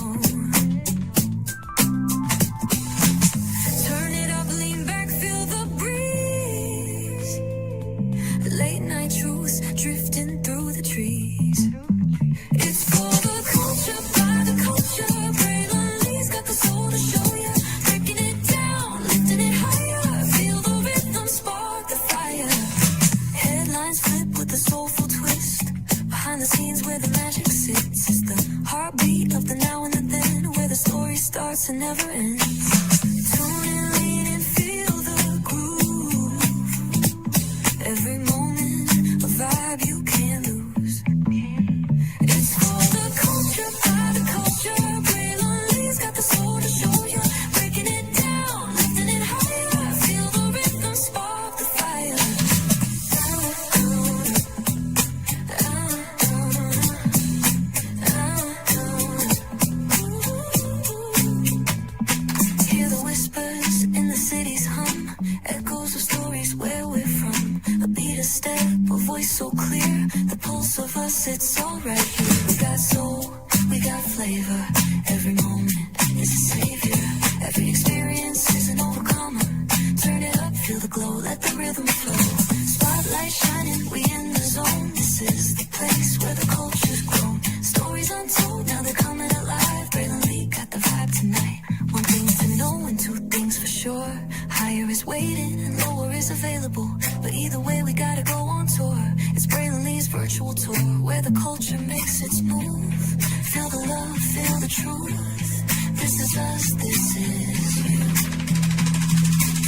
A: Turn it up, lean back, feel the breeze. Late night truths drifting through the trees. It's for the culture, by the culture. Braylon Lee's got the soul to show ya. Breaking it down, lifting it higher. Feel the rhythm, spark the fire. Headlines flip with a soulful twist. Behind the scenes where the magic sits. It's the heartbeat of the now and the then, where the story starts and never ends. Tune in, lean in, feel the groove. Every moment, a vibe you can't lose. It's for the culture, by the culture. Braylon Lee's got the soul to show you. Breaking it down, lifting it higher. Feel the rhythm, spark the fire. Hear the whispers in the city's hum. Echoes of stories where we're from. A beat, a step, a voice so clear. The pulse of us, it's all right here. We got soul, we got flavor. Every moment is a savior. Every experience is an overcomer. Turn it up, feel the glow, let the rhythm flow. Spotlight shining, we in the zone. This is the place where the culture's grown. Stories untold, now they're coming alive. Braylon Lee got the vibe tonight. One thing to know and two things for sure. Higher is waiting and lower is available. But either way, we gotta go on tour. It's Braylon Lee's virtual tour, where the culture makes its move. Feel the love, feel the truth. This is us, this is you.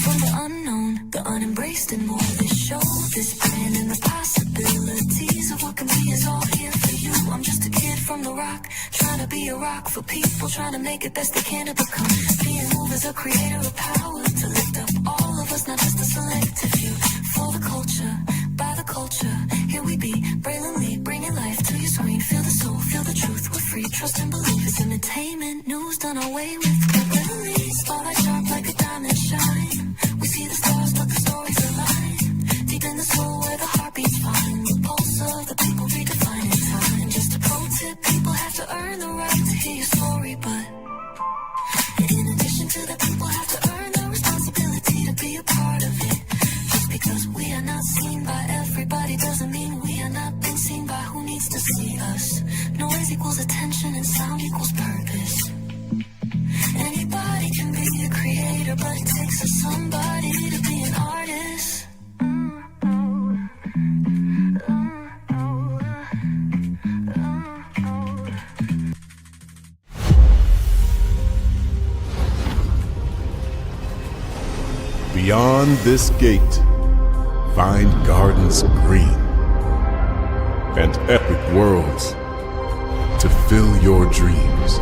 A: From the unknown, the unembraced and more. This show, this brand, and the possibilities of what can be is all here for you. I'm just a kid from the rock, trying to be a rock for people, trying to make it best they can to become. Being moved as a creator of power, to lift up all of us, not just a selective few. For the culture, by the culture, here we be. Braylon Lee, bringing life to your screen. Feel the soul, feel the truth, we're free. Trust and believe it's entertainment, news done away with. Braylon Lee, spotlight sharp like a diamond shine. We see the stars, but the stories align. Deep in the soul where the for somebody to be an artist.
F: Beyond this gate, find gardens green and epic worlds to fill your dreams.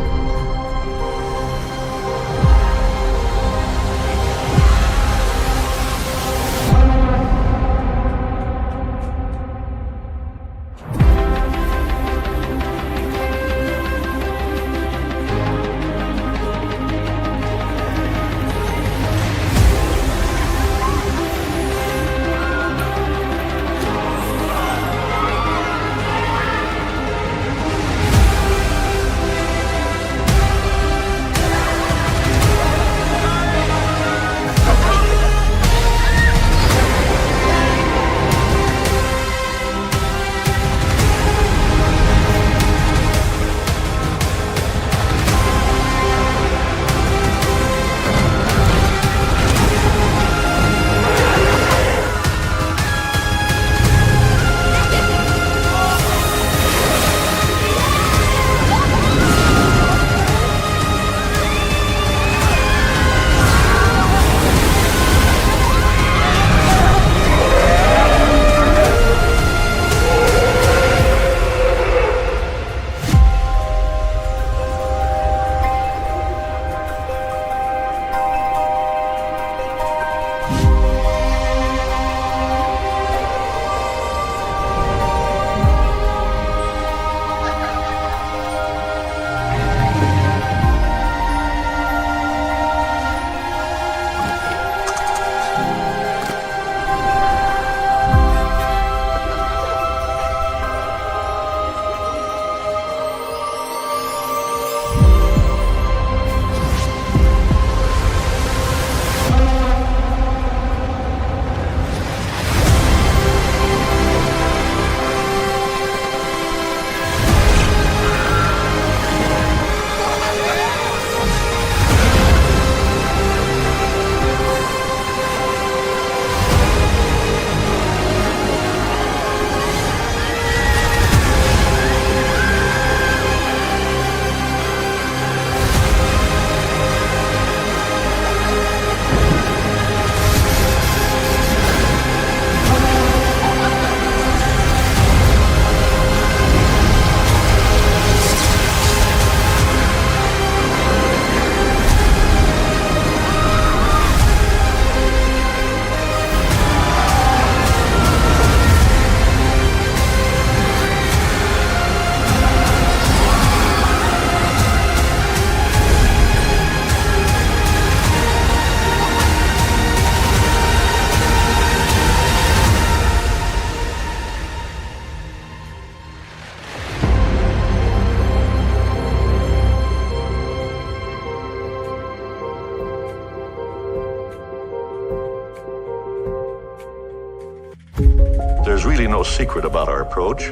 G: There's really no secret about our approach.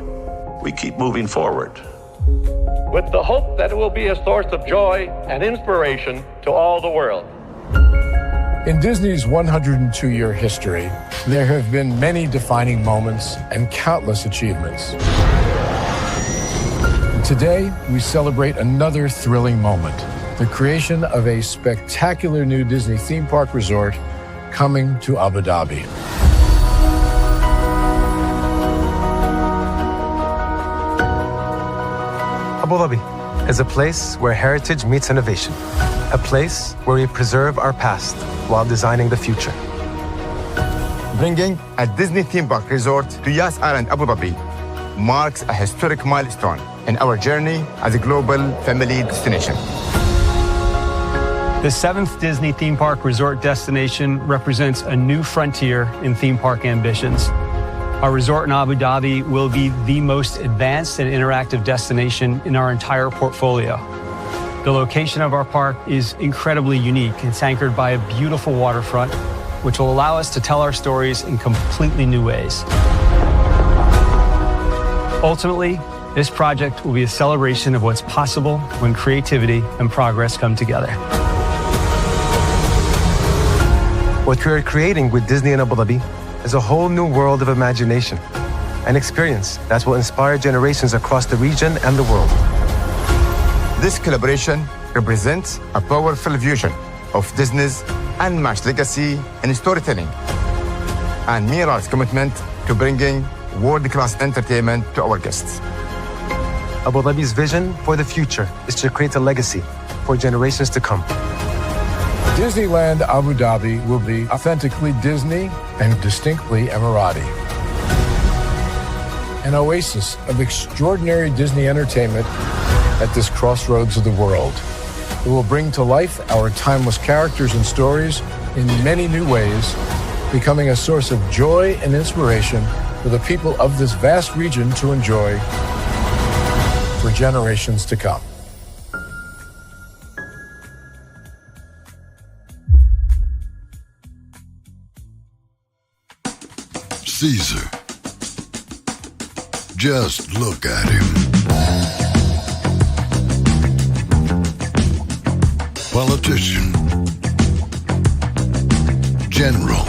G: We keep moving forward,
H: with the hope that it will be a source of joy and inspiration to all the world.
I: In Disney's 102-year history, there have been many defining moments and countless achievements. Today, we celebrate another thrilling moment, the creation of a spectacular new Disney theme park resort coming to Abu Dhabi.
J: Abu Dhabi is a place where heritage meets innovation, a place where we preserve our past while designing the future.
K: Bringing a Disney theme park resort to Yas Island, Abu Dhabi, marks a historic milestone in our journey as a global family destination.
L: The 7th Disney theme park resort destination represents a new frontier in theme park ambitions. Our resort in Abu Dhabi will be the most advanced and interactive destination in our entire portfolio. The location of our park is incredibly unique. It's anchored by a beautiful waterfront, which will allow us to tell our stories in completely new ways. Ultimately, this project will be a celebration of what's possible when creativity and progress come together.
J: What we are creating with Disney and Abu Dhabi is a whole new world of imagination, an experience that will inspire generations across the region and the world.
K: This collaboration represents a powerful fusion of Disney's unmatched legacy in storytelling and Miral's commitment to bringing world-class entertainment to our guests.
J: Abu Dhabi's vision for the future is to create a legacy for generations to come.
I: Disneyland Abu Dhabi will be authentically Disney and distinctly Emirati. An oasis of extraordinary Disney entertainment at this crossroads of the world. It will bring to life our timeless characters and stories in many new ways, becoming a source of joy and inspiration for the people of this vast region to enjoy for generations to come.
M: Caesar. Just look at him. Politician. General.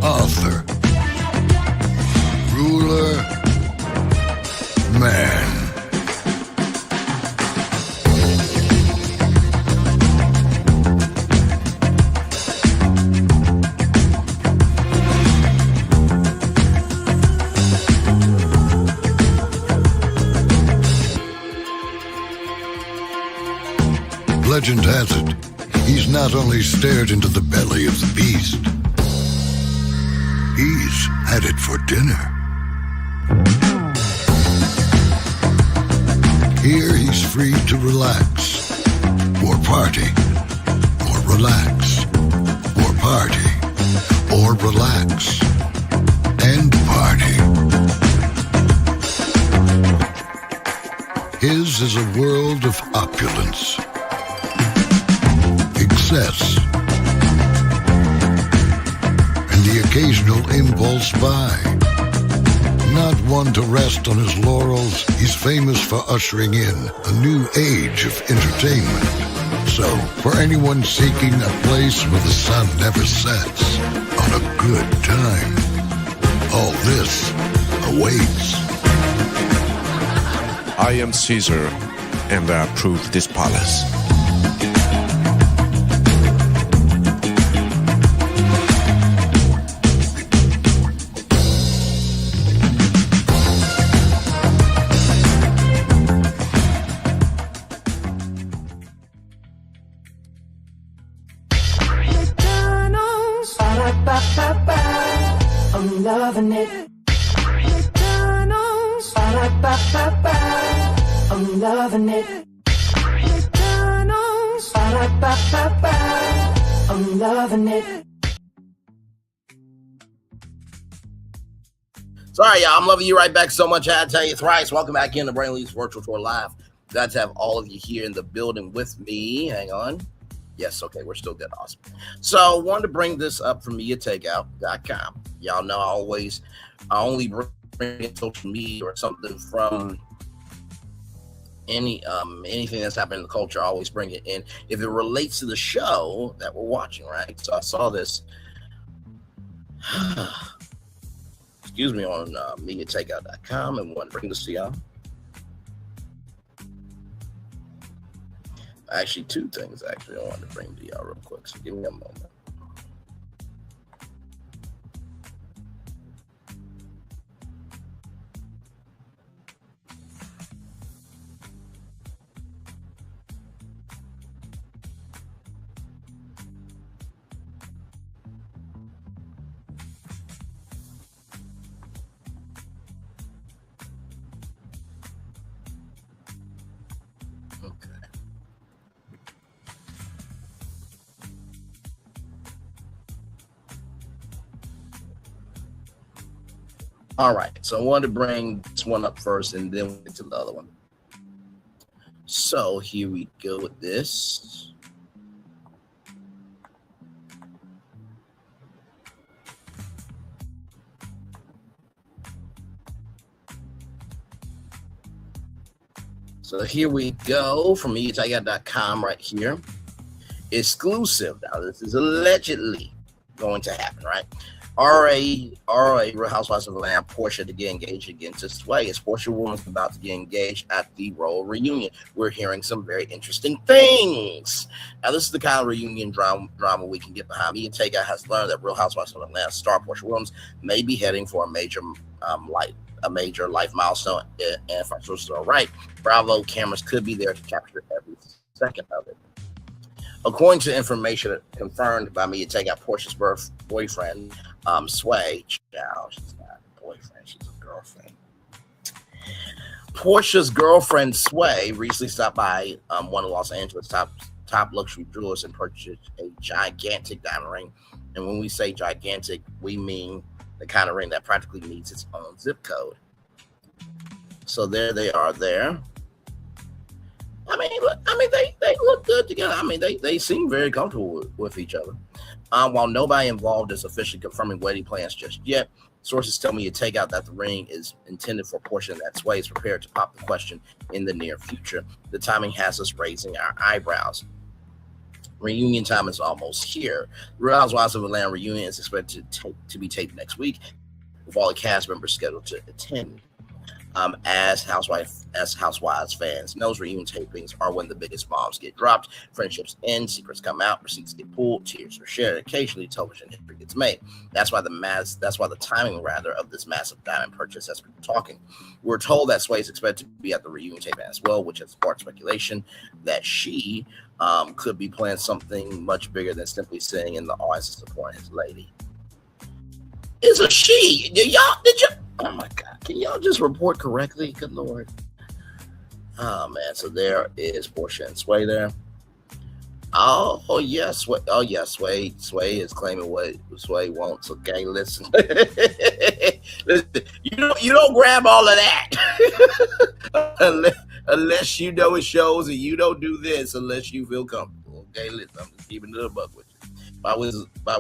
M: Author. Ruler. Man. Legend has it, he's not only stared into the belly of the beast, he's had it for dinner. Here he's free to relax, or party, or relax, or party, or relax, and party. His is a world of opulence, excess, and the occasional impulse buy. Not one to rest on his laurels, he's famous for ushering in a new age of entertainment. So, for anyone seeking a place where the sun never sets on a good time, all this awaits.
N: I am Caesar, and I approve this palace.
A: I'm loving it. McDonald's. Ba-da-ba-ba-ba. I'm loving it. McDonald's. Ba-da-ba-ba-ba. I'm loving it.
B: Sorry, y'all. I'm loving you right back so much. I had to tell you thrice. Welcome back into Brain Lee's Virtual Tour Live. Glad to have all of you here in the building with me. Hang on. Yes, okay, we're still good. Awesome. So, wanted to bring this up from MediaTakeout.com. Y'all know I only bring in social media or something from anything that's happening in the culture. I always bring it in if it relates to the show that we're watching, right? So I saw this, excuse me, on MediaTakeout.com and wanted to bring this to y'all. Actually, two things I wanted to bring to y'all real quick, so give me a moment. All right, so I wanted to bring this one up first and then we'll get to the other one. So here we go with this. So here we go from MediaTakeout.com right here. exclusive. Now, this is allegedly going to happen, right? Real Housewives of Atlanta, Portia to get engaged again to Sway. As Portia was about to get engaged at the royal reunion, we're hearing some very interesting things. Now, this is the kind of reunion drama we can get behind. Me and Tega has learned that Real Housewives of Atlanta star Portia Williams may be heading for a major life milestone. And if our sources are right, Bravo cameras could be there to capture every second of it. According to information confirmed by me, take out Portia's boyfriend, Sway. Child, she's not a boyfriend, she's a girlfriend. Portia's girlfriend, Sway, recently stopped by one of Los Angeles' top luxury jewelers and purchased a gigantic diamond ring. And when we say gigantic, we mean the kind of ring that practically needs its own zip code. So there they are there. They look good together. They seem very comfortable with each other. While nobody involved is officially confirming wedding plans just yet, sources tell me to take out that the ring is intended for Portia and that Sway is prepared to pop the question in the near future. The timing has us raising our eyebrows. Reunion time is almost here. Real Housewives of Atlanta reunion is expected to be taped next week, with all the cast members scheduled to attend. As Housewives fans knows, reunion tapings are when the biggest bombs get dropped, friendships end, secrets come out, receipts get pulled, tears are shared, occasionally television history gets made. That's why the timing of this massive diamond purchase has been talking. We're told that Sway is expected to be at the reunion taping as well, which has sparked speculation that she could be planning something much bigger than simply sitting in the audience and supporting his lady. It's a she. Did y'all? Oh my God. Can y'all just report correctly? Good Lord. Oh man. So there is Portia and Sway there. Oh yes. Sway is claiming what Sway wants. Okay, listen. Listen, you don't grab all of that. unless you know it shows, and you don't do this unless you feel comfortable. Okay, listen. I'm just keeping it a buck with you. By the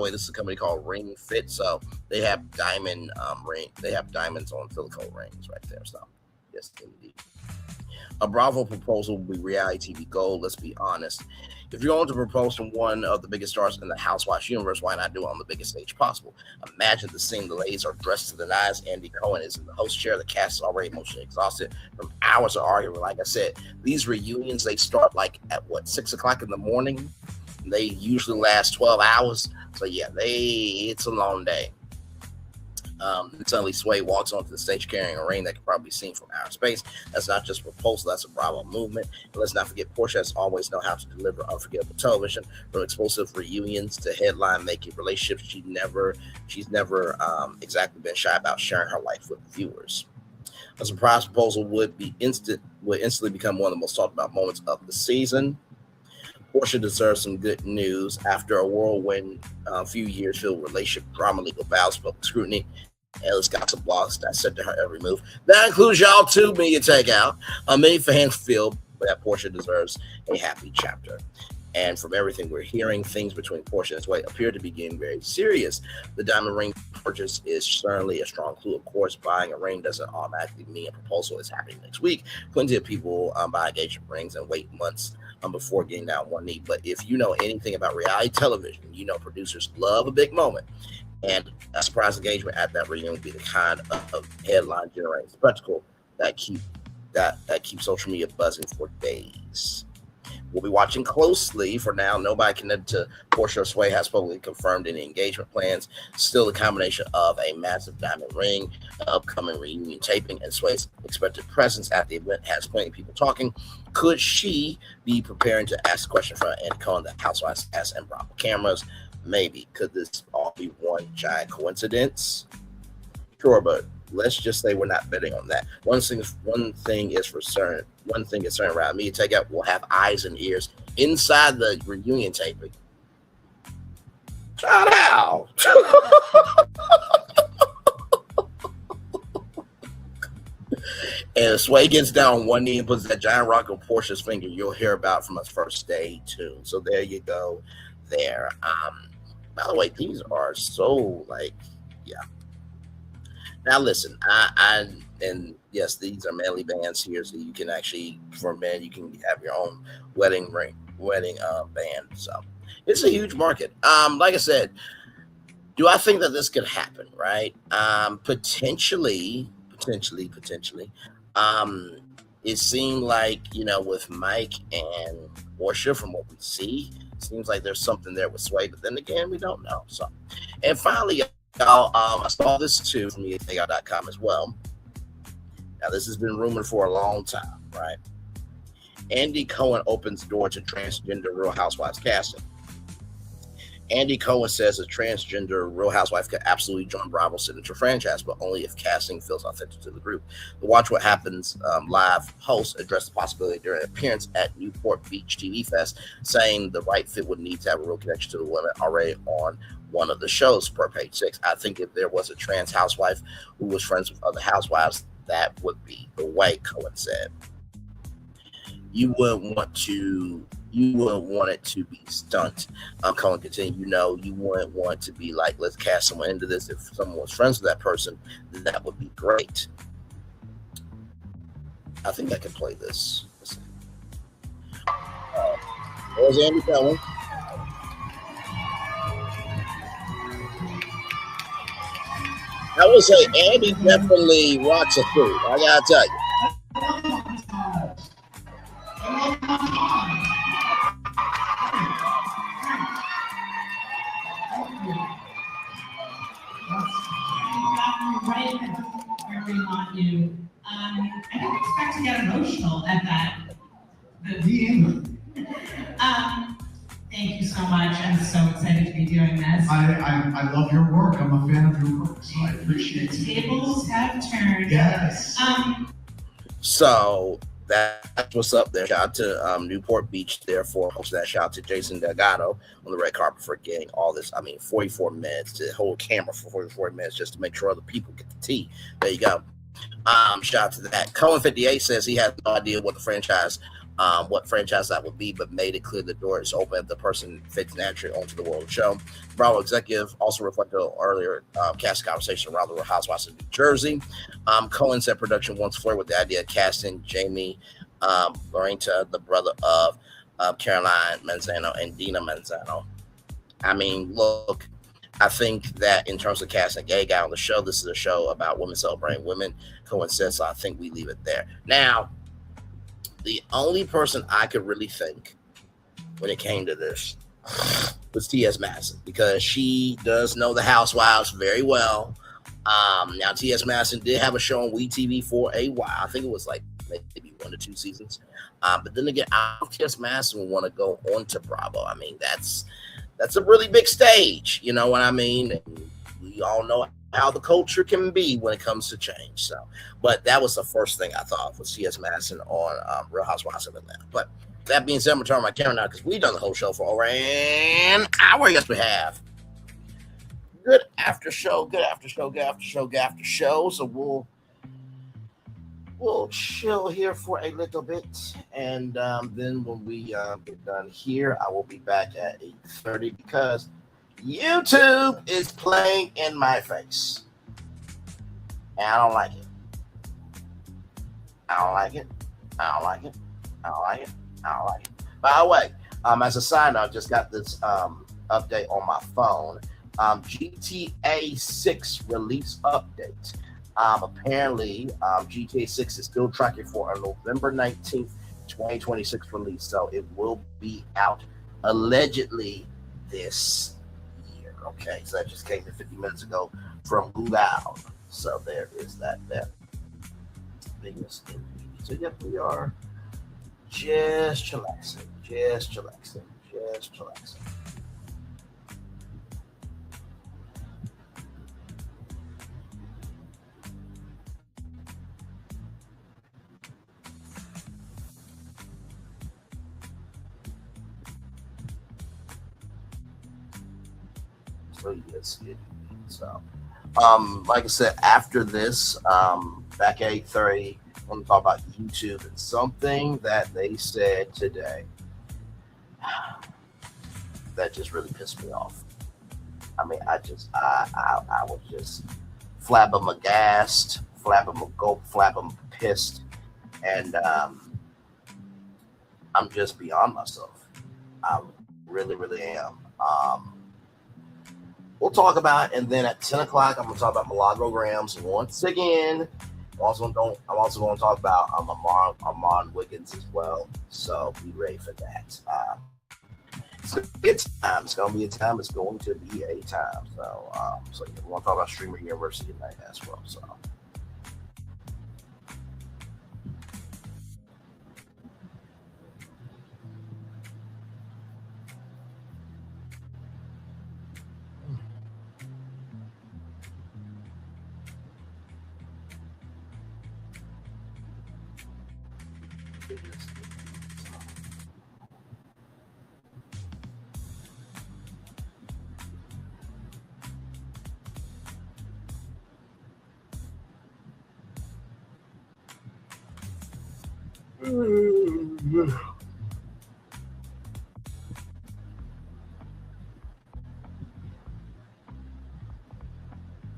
B: way, this is a company called Ring Fit, so they have diamond ring. They have diamonds on silicone rings right there. So, yes, indeed. A Bravo proposal will be reality TV gold. Let's be honest. If you're going to propose to one of the biggest stars in the Housewives universe, why not do it on the biggest stage possible? Imagine the scene. The ladies are dressed to the nines. Andy Cohen is in the host chair. The cast is already emotionally exhausted from hours of arguing. Like I said, these reunions, they start like at 6 o'clock in the morning. They usually last 12 hours. So yeah, it's a long day. Suddenly Sway walks onto the stage carrying a ring that can probably be seen from outer space. That's not just a proposal, that's a Bravo movement. And let's not forget, Portia has always known how to deliver unforgettable television, from explosive reunions to headline-making relationships. She's never exactly been shy about sharing her life with viewers. A surprise proposal would instantly become one of the most talked about moments of the season. Portia deserves some good news after a whirlwind few years filled with relationship drama, legal vows, public scrutiny, endless gossip blogs that set to her every move. That includes y'all too, Media Takeout. Many fans feel that Portia deserves a happy chapter. And from everything we're hearing, things between Portia and Sway appear to be getting very serious. The diamond ring purchase is certainly a strong clue. Of course, buying a ring doesn't automatically mean a proposal is happening next week. Plenty of people buy engagement rings and wait months before getting down one knee. But if you know anything about reality television, you know producers love a big moment. And a surprise engagement at that reunion would be the kind of headline generating spectacle that keeps social media buzzing for days. We'll be watching closely. For now, nobody connected to Portia or Sway has publicly confirmed any engagement plans. Still, a combination of a massive diamond ring, an upcoming reunion taping, and Sway's expected presence at the event has plenty of people talking. Could she be preparing to ask a question from Andy Cohen, the Housewives has and Bravo cameras? Maybe. Could this all be one giant coincidence? Sure, but let's just say we're not betting on that. One thing is certain around me. Take out, we'll have eyes and ears inside the reunion taping. Shout out. And if Sway gets down on one knee and puts that giant rock on Portia's finger, you'll hear about from his first day too. So there you go. There. By the way, these are so yeah. Now listen, and yes, these are manly bands here, so you can actually, for men, you can have your own wedding band. So It's a huge market. Like I said, do I think that this could happen? Right? Potentially. It seemed like, with Mike and Portia, from what we see, seems like there's something there with Sway, but then again, we don't know. So, and finally, y'all, I saw this too from ESPN.com as well. Now, this has been rumored for a long time, right? Andy Cohen opens door to transgender Real Housewives casting. Andy Cohen says a transgender Real Housewife could absolutely join Bravo's signature franchise, but only if casting feels authentic to the group. The Watch What Happens live host addressed the possibility during an appearance at Newport Beach TV Fest, saying the right fit would need to have a real connection to the women already on one of the shows, per page 6. I think if there was a trans housewife who was friends with other housewives, that would be the way, Cohen said. You wouldn't want it to be stunt. Cohen continued, you wouldn't want to be like, let's cast someone into this. If someone was friends with that person, then that would be great. I think I can play this. There's Andy Cohen. I would say Andy definitely rocks a food. I gotta tell you.
O: Right where we want you. I didn't expect to get emotional at that. Thank you so much. I'm so excited to be doing this.
P: I love your work. I'm a fan of your work, so I appreciate it.
O: The tables have turned.
P: Yes.
B: So that's what's up there. Shout out to Newport Beach there for hosting that. Shout out to Jason Delgado on the red carpet for getting all this. 44 minutes to hold camera for 44 minutes just to make sure other people get the tea. There you go. Shout out to that. Cohen 58 says he has no idea what franchise that would be, but made it clear the door is open if the person fits naturally onto the world show. Bravo executive also reflected on earlier cast conversation around the Real Housewives of New Jersey. Cohen said production wants to flirt with the idea of casting Jamie Lorenta, the brother of Caroline Manzano and Dina Manzano. I mean, look, I think that in terms of casting a gay guy on the show, this is a show about women celebrating women. Cohen says, so I think we leave it there. Now, the only person I could really think when it came to this was T.S. Madison, because she does know the Housewives very well. Now, T.S. Madison did have a show on WeTV for a while. I think it was like maybe 1 to 2 seasons. But then again, I don't think T.S. Madison would want to go on to Bravo. I mean, that's a really big stage. You know what I mean? And we all know how the culture can be when it comes to change. So, but that was the first thing I thought of was T.S. Madison on Real Housewives of Atlanta. But that being said, I'm going to turn my camera now because we've done the whole show for over an hour. Yes, we have. Good after show. So we'll chill here for a little bit. And then when we get done here, I will be back at 8:30 because YouTube is playing in my face. And I don't like it. By the way, as a side note, I just got this update on my phone. GTA 6 release update. Apparently, GTA 6 is still tracking for a November 19th, 2026 release. So it will be out allegedly this year. Okay, so that just came in 50 minutes ago from Google. So there is that there. So yep, we are just chillaxing. So, like I said, after this, back at 8:30, I'm going to talk about YouTube and something that they said today that just really pissed me off. I mean, I was just flabbergasted, pissed, and I'm just beyond myself. Really, really am. We'll talk about, and then at 10 o'clock, I'm going to talk about Milagro Gramz once again. I'm also going to talk about Armon Wiggins as well. So be ready for that. It's going to be a time. It's going to be a time. It's going to be a time. So, so yeah, we want to talk about Streamer University tonight as well. So.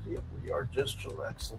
B: Yep, we are just relaxing.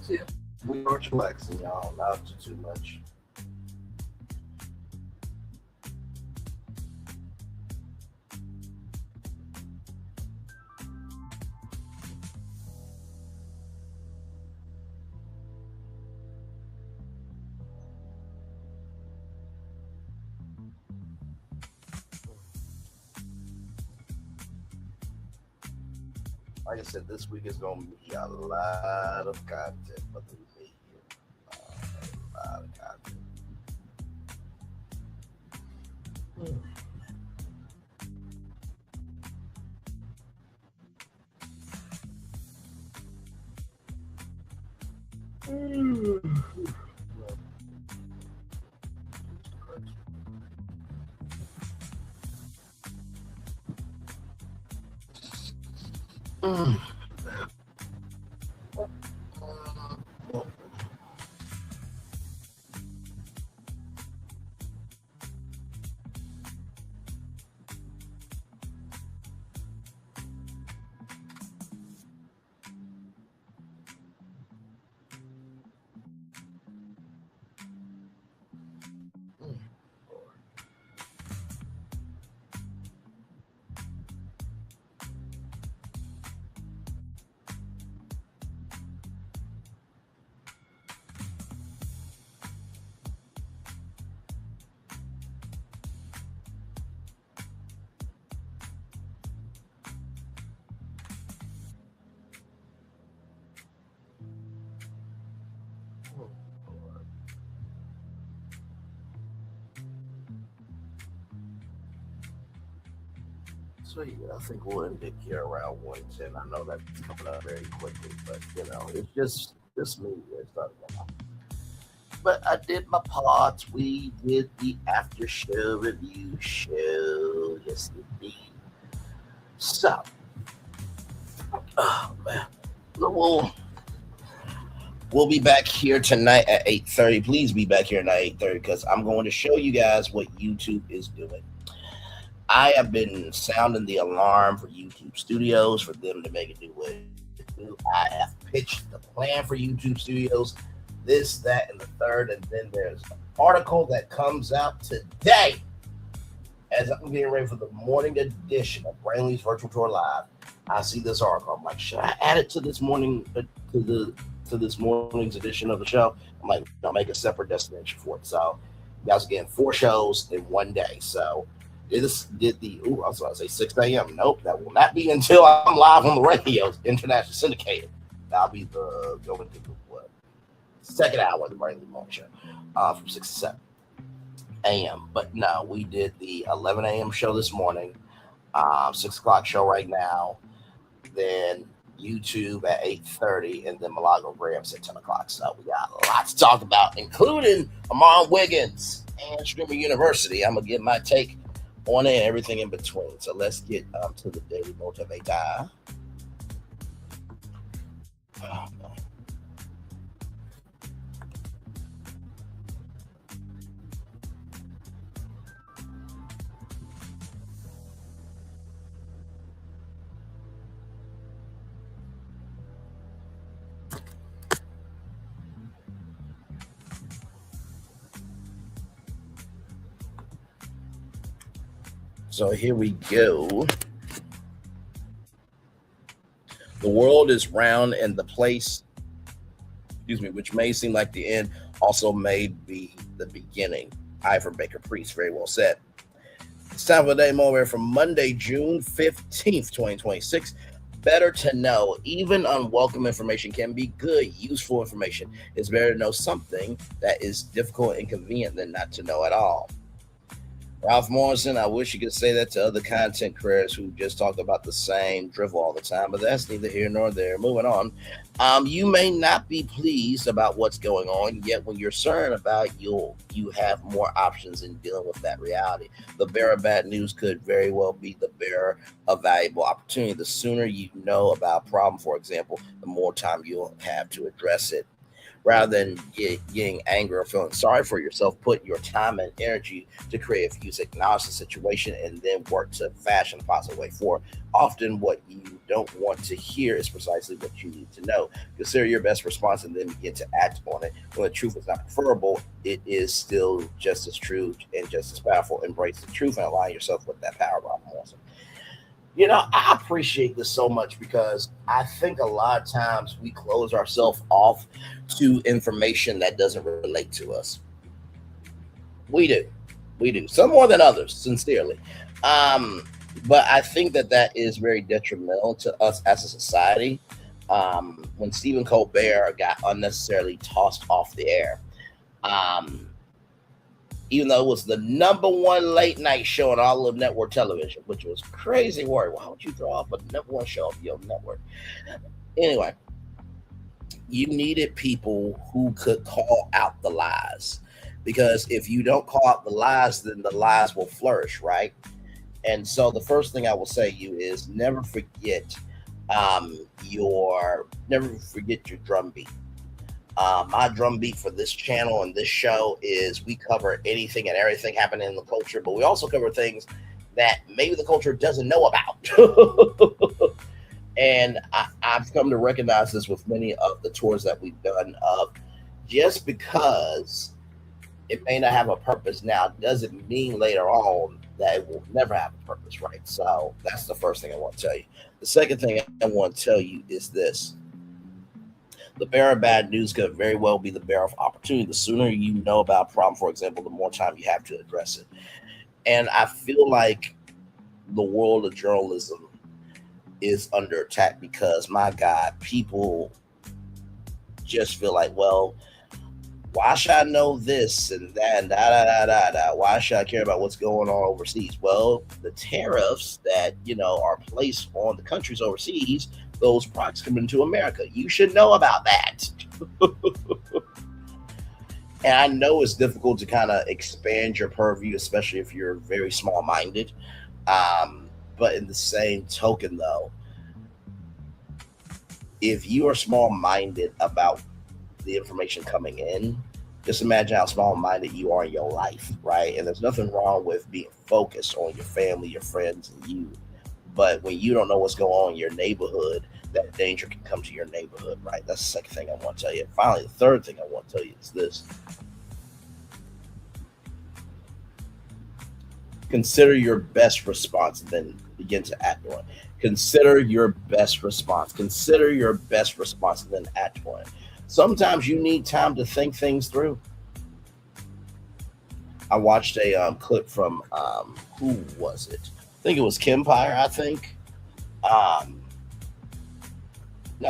B: Yeah, we are relaxing, y'all. Not too much. Like I said, this week is going to be a lot of content for the week. A lot of content. So yeah, I think we'll end it here around 110. I know that's coming up very quickly, but you know, it's just me. It's not, you know. But I did my part. We did the after show review show. Yes, indeed. So, oh man, we'll be back here tonight at 8:30. Please be back here at 8:30 because I'm going to show you guys what YouTube is doing. I have been sounding the alarm for YouTube Studios for them to make it do what it do. I have pitched the plan for YouTube Studios, this, that, and the third, and then there's an article that comes out today as I'm getting ready for the morning edition of Brainley's Virtual Tour Live. I see this article. I'm like, should I add it to this morning to this morning's edition of the show? I'm like, I'll make a separate destination for it. So You guys are getting 4 shows in one day. So this did the, I was about to say 6 a.m. Nope, that will not be until I'm live on the radio, international syndicated. That'll be going to the second hour of the Brandon Morning Show from 6 to 7 a.m. But no, we did the 11 a.m. show this morning, 6 o'clock show right now, then YouTube at 8:30, and then Milagro Gramz at 10 o'clock. So we got a lot to talk about, including Wiggins and Streamer University. I'm going to get my take on it and everything in between. So let's get to the Daily Motivator. Oh, no. So here we go. The world is round and the place, which may seem like the end, also may be the beginning. Ivor Baker Priest, very well said. It's time for the Daily Motivator for Monday, June 15th, 2026. Better to know. Even unwelcome information can be good, useful information. It's better to know something that is difficult and inconvenient than not to know at all. Ralph Morrison, I wish you could say that to other content creators who just talk about the same drivel all the time, but that's neither here nor there. Moving on. You may not be pleased about what's going on, yet when you're certain about you have more options in dealing with that reality. The bearer of bad news could very well be the bearer of valuable opportunity. The sooner you know about a problem, for example, the more time you'll have to address it. Rather than getting angry or feeling sorry for yourself, put your time and energy to create a fuse, acknowledge the situation, and then work to fashion a positive way forward. Often what you don't want to hear is precisely what you need to know. Consider your best response and then begin to act on it. When the truth is not preferable, it is still just as true and just as powerful. Embrace the truth and align yourself with that power. Rob Morrison. You know, I appreciate this so much because I think a lot of times we close ourselves off to information that doesn't relate to us. We do. Some more than others, sincerely. But I think that is very detrimental to us as a society. When Stephen Colbert got unnecessarily tossed off the air, even though it was the #1 late night show on all of network television, which was crazy work. Why would you throw off a #1 show of your network? Anyway, you needed people who could call out the lies, because if you don't call out the lies, then the lies will flourish, right? And so the first thing I will say to you is never forget your drumbeat. My drumbeat for this channel and this show is we cover anything and everything happening in the culture, but we also cover things that maybe the culture doesn't know about. And I've come to recognize this with many of the tours that we've done. Just because it may not have a purpose now doesn't mean later on that it will never have a purpose, right? So that's the first thing I want to tell you. The second thing I want to tell you is this. The bearer of bad news could very well be the bearer of opportunity. The sooner you know about a problem, for example, the more time you have to address it. And I feel like the world of journalism is under attack because, my God, people just feel like, well, why should I know this and that and da. Why should I care about what's going on overseas? Well, the tariffs that, are placed on the countries overseas, those products come into America. You should know about that. And I know it's difficult to kind of expand your purview, especially if you're very small-minded. But in the same token, though, if you are small-minded about the information coming in, just imagine how small-minded you are in your life, right? And there's nothing wrong with being focused on your family, your friends, and you. But when you don't know what's going on in your neighborhood, that danger can come to your neighborhood, right? That's the second thing I want to tell you. And finally, the third thing I want to tell you is this. Consider your best response and then begin to act on it. Consider your best response. Consider your best response and then act on it. Sometimes you need time to think things through. I watched a clip from who was it? I think it was Kempire. I think. I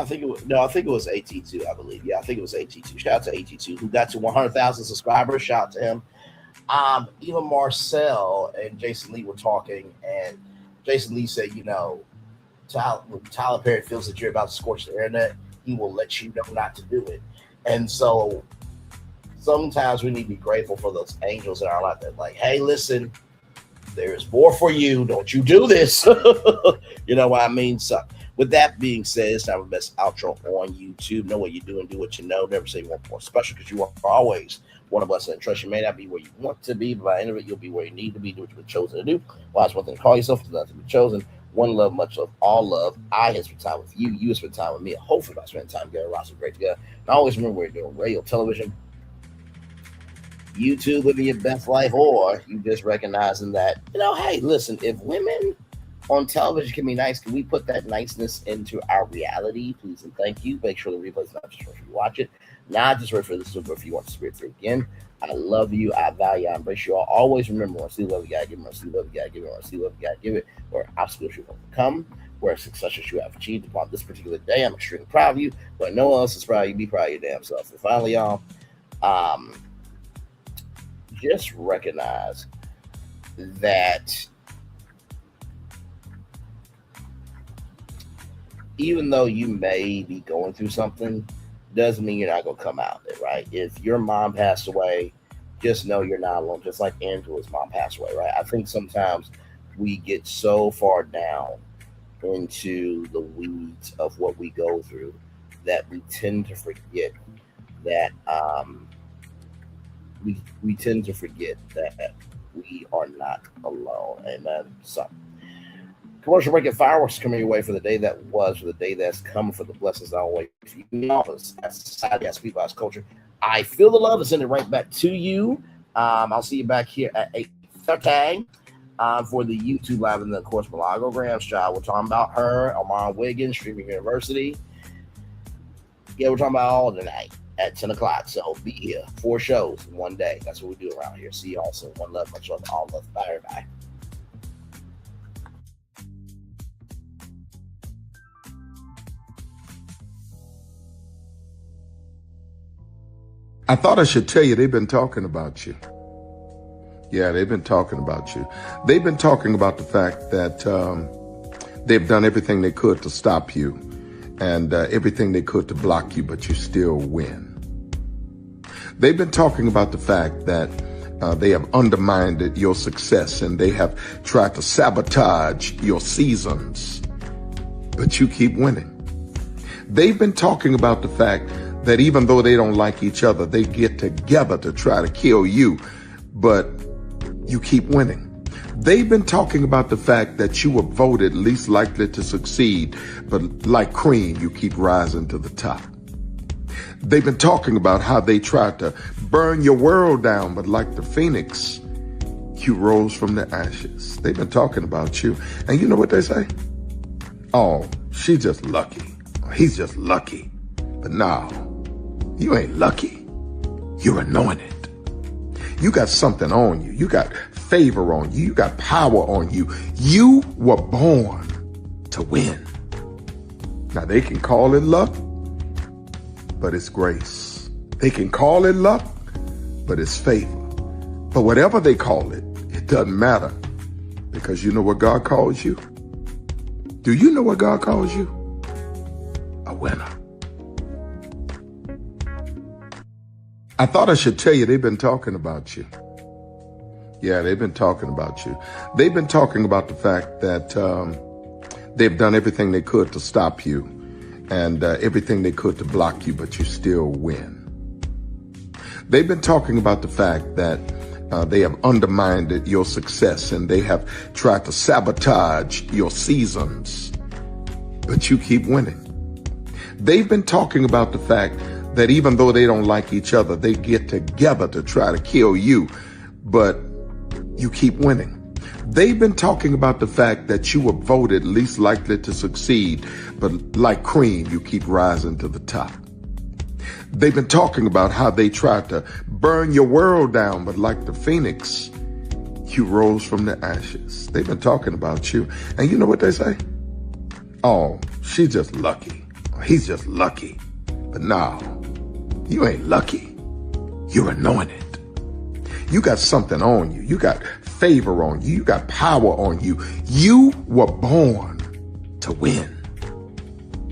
B: think it was AT2. I believe. Yeah, I think it was AT2. Shout out to AT2 who got to 100,000 subscribers. Shout out to him. Even Marcel and Jason Lee were talking, and Jason Lee said, you know, when Tyler Perry feels that you're about to scorch the internet, he will let you know not to do it. And so sometimes we need to be grateful for those angels in our life that like, hey, listen, there's more for you. Don't you do this. You know what I mean? So with that being said, it's time for the best outro on YouTube. Know what you do and do what you know. Never say you want more special because you are always one of us, and trust you may not be where you want to be, but by the end of it, you'll be where you need to be, do what you've been chosen to do. Well, that's one thing to call yourself, there's nothing to be chosen. One love, much love, all love. I have spent time with you. You have spent time with me. Hopefully, by spending time together, lots of great together. And always remember we're doing radio, television, YouTube, living your best life, or you just recognizing that, you know, hey, listen, if women on television can be nice, can we put that niceness into our reality? Please and thank you. Make sure the replay is not just for you to watch it, not just for this, but if you want to spirit through again. I love you. I value. I embrace you all. Always remember, when I see love, you gotta give it. When I see love, you gotta give it. When I see love, you gotta give it. Where obstacles you overcome, where successes you have achieved upon this particular day, I'm extremely proud of you. But no one else is proud of you. Be proud of your damn self. And finally, y'all, just recognize that even though you may be going through something, doesn't mean you're not going to come out of it, right? If your mom passed away, just know you're not alone, just like Angela's mom passed away, right? I think sometimes we get so far down into the weeds of what we go through that we tend to forget that we tend to forget that we are not alone. And so commercial break and fireworks coming your way for the day that was, for the day that's coming, for the blessings not always for you. As society, as people, as culture, I feel the love and send it right back to you. I'll see you back here at 8:30 for the YouTube live, and then of course Milagro Gramz child. We're talking about her, Armon Wiggins, Streaming University. Yeah, we're talking about all tonight at 10 o'clock. So be here. 4 shows in one day. That's what we do around here. See y'all soon. One love, much love, all love. Bye, everybody.
Q: I thought I should tell you, they've been talking about you. Yeah, they've been talking about you. They've been talking about the fact that they've done everything they could to stop you and everything they could to block you, but you still win. They've been talking about the fact that they have undermined your success and they have tried to sabotage your seasons, but you keep winning. They've been talking about the fact that even though they don't like each other, they get together to try to kill you, but you keep winning. They've been talking about the fact that you were voted least likely to succeed, but like cream, you keep rising to the top. They've been talking about how they tried to burn your world down, but like the phoenix, you rose from the ashes. They've been talking about you. And you know what they say? Oh, she's just lucky. He's just lucky. But no, you ain't lucky. You're anointed. You got something on you. You got favor on you. You got power on you. You were born to win. Now they can call it luck, but it's grace. They can call it luck, but it's favor. But whatever they call it, it doesn't matter, because you know what God calls you? Do you know what God calls you? A winner. I thought I should tell you, they've been talking about you. Yeah, they've been talking about you. They've been talking about the fact that they've done everything they could to stop you and everything they could to block you, but you still win. They've been talking about the fact that they have undermined your success and they have tried to sabotage your seasons, but you keep winning. They've been talking about the fact that even though they don't like each other, they get together to try to kill you, but you keep winning. They've been talking about the fact that you were voted least likely to succeed, but like cream, you keep rising to the top. They've been talking about how they tried to burn your world down, but like the phoenix, you rose from the ashes. They've been talking about you. And you know what they say? Oh, she's just lucky. He's just lucky. But no, you ain't lucky. You're anointed. You got something on you. You got favor on you. You got power on you. You were born to win.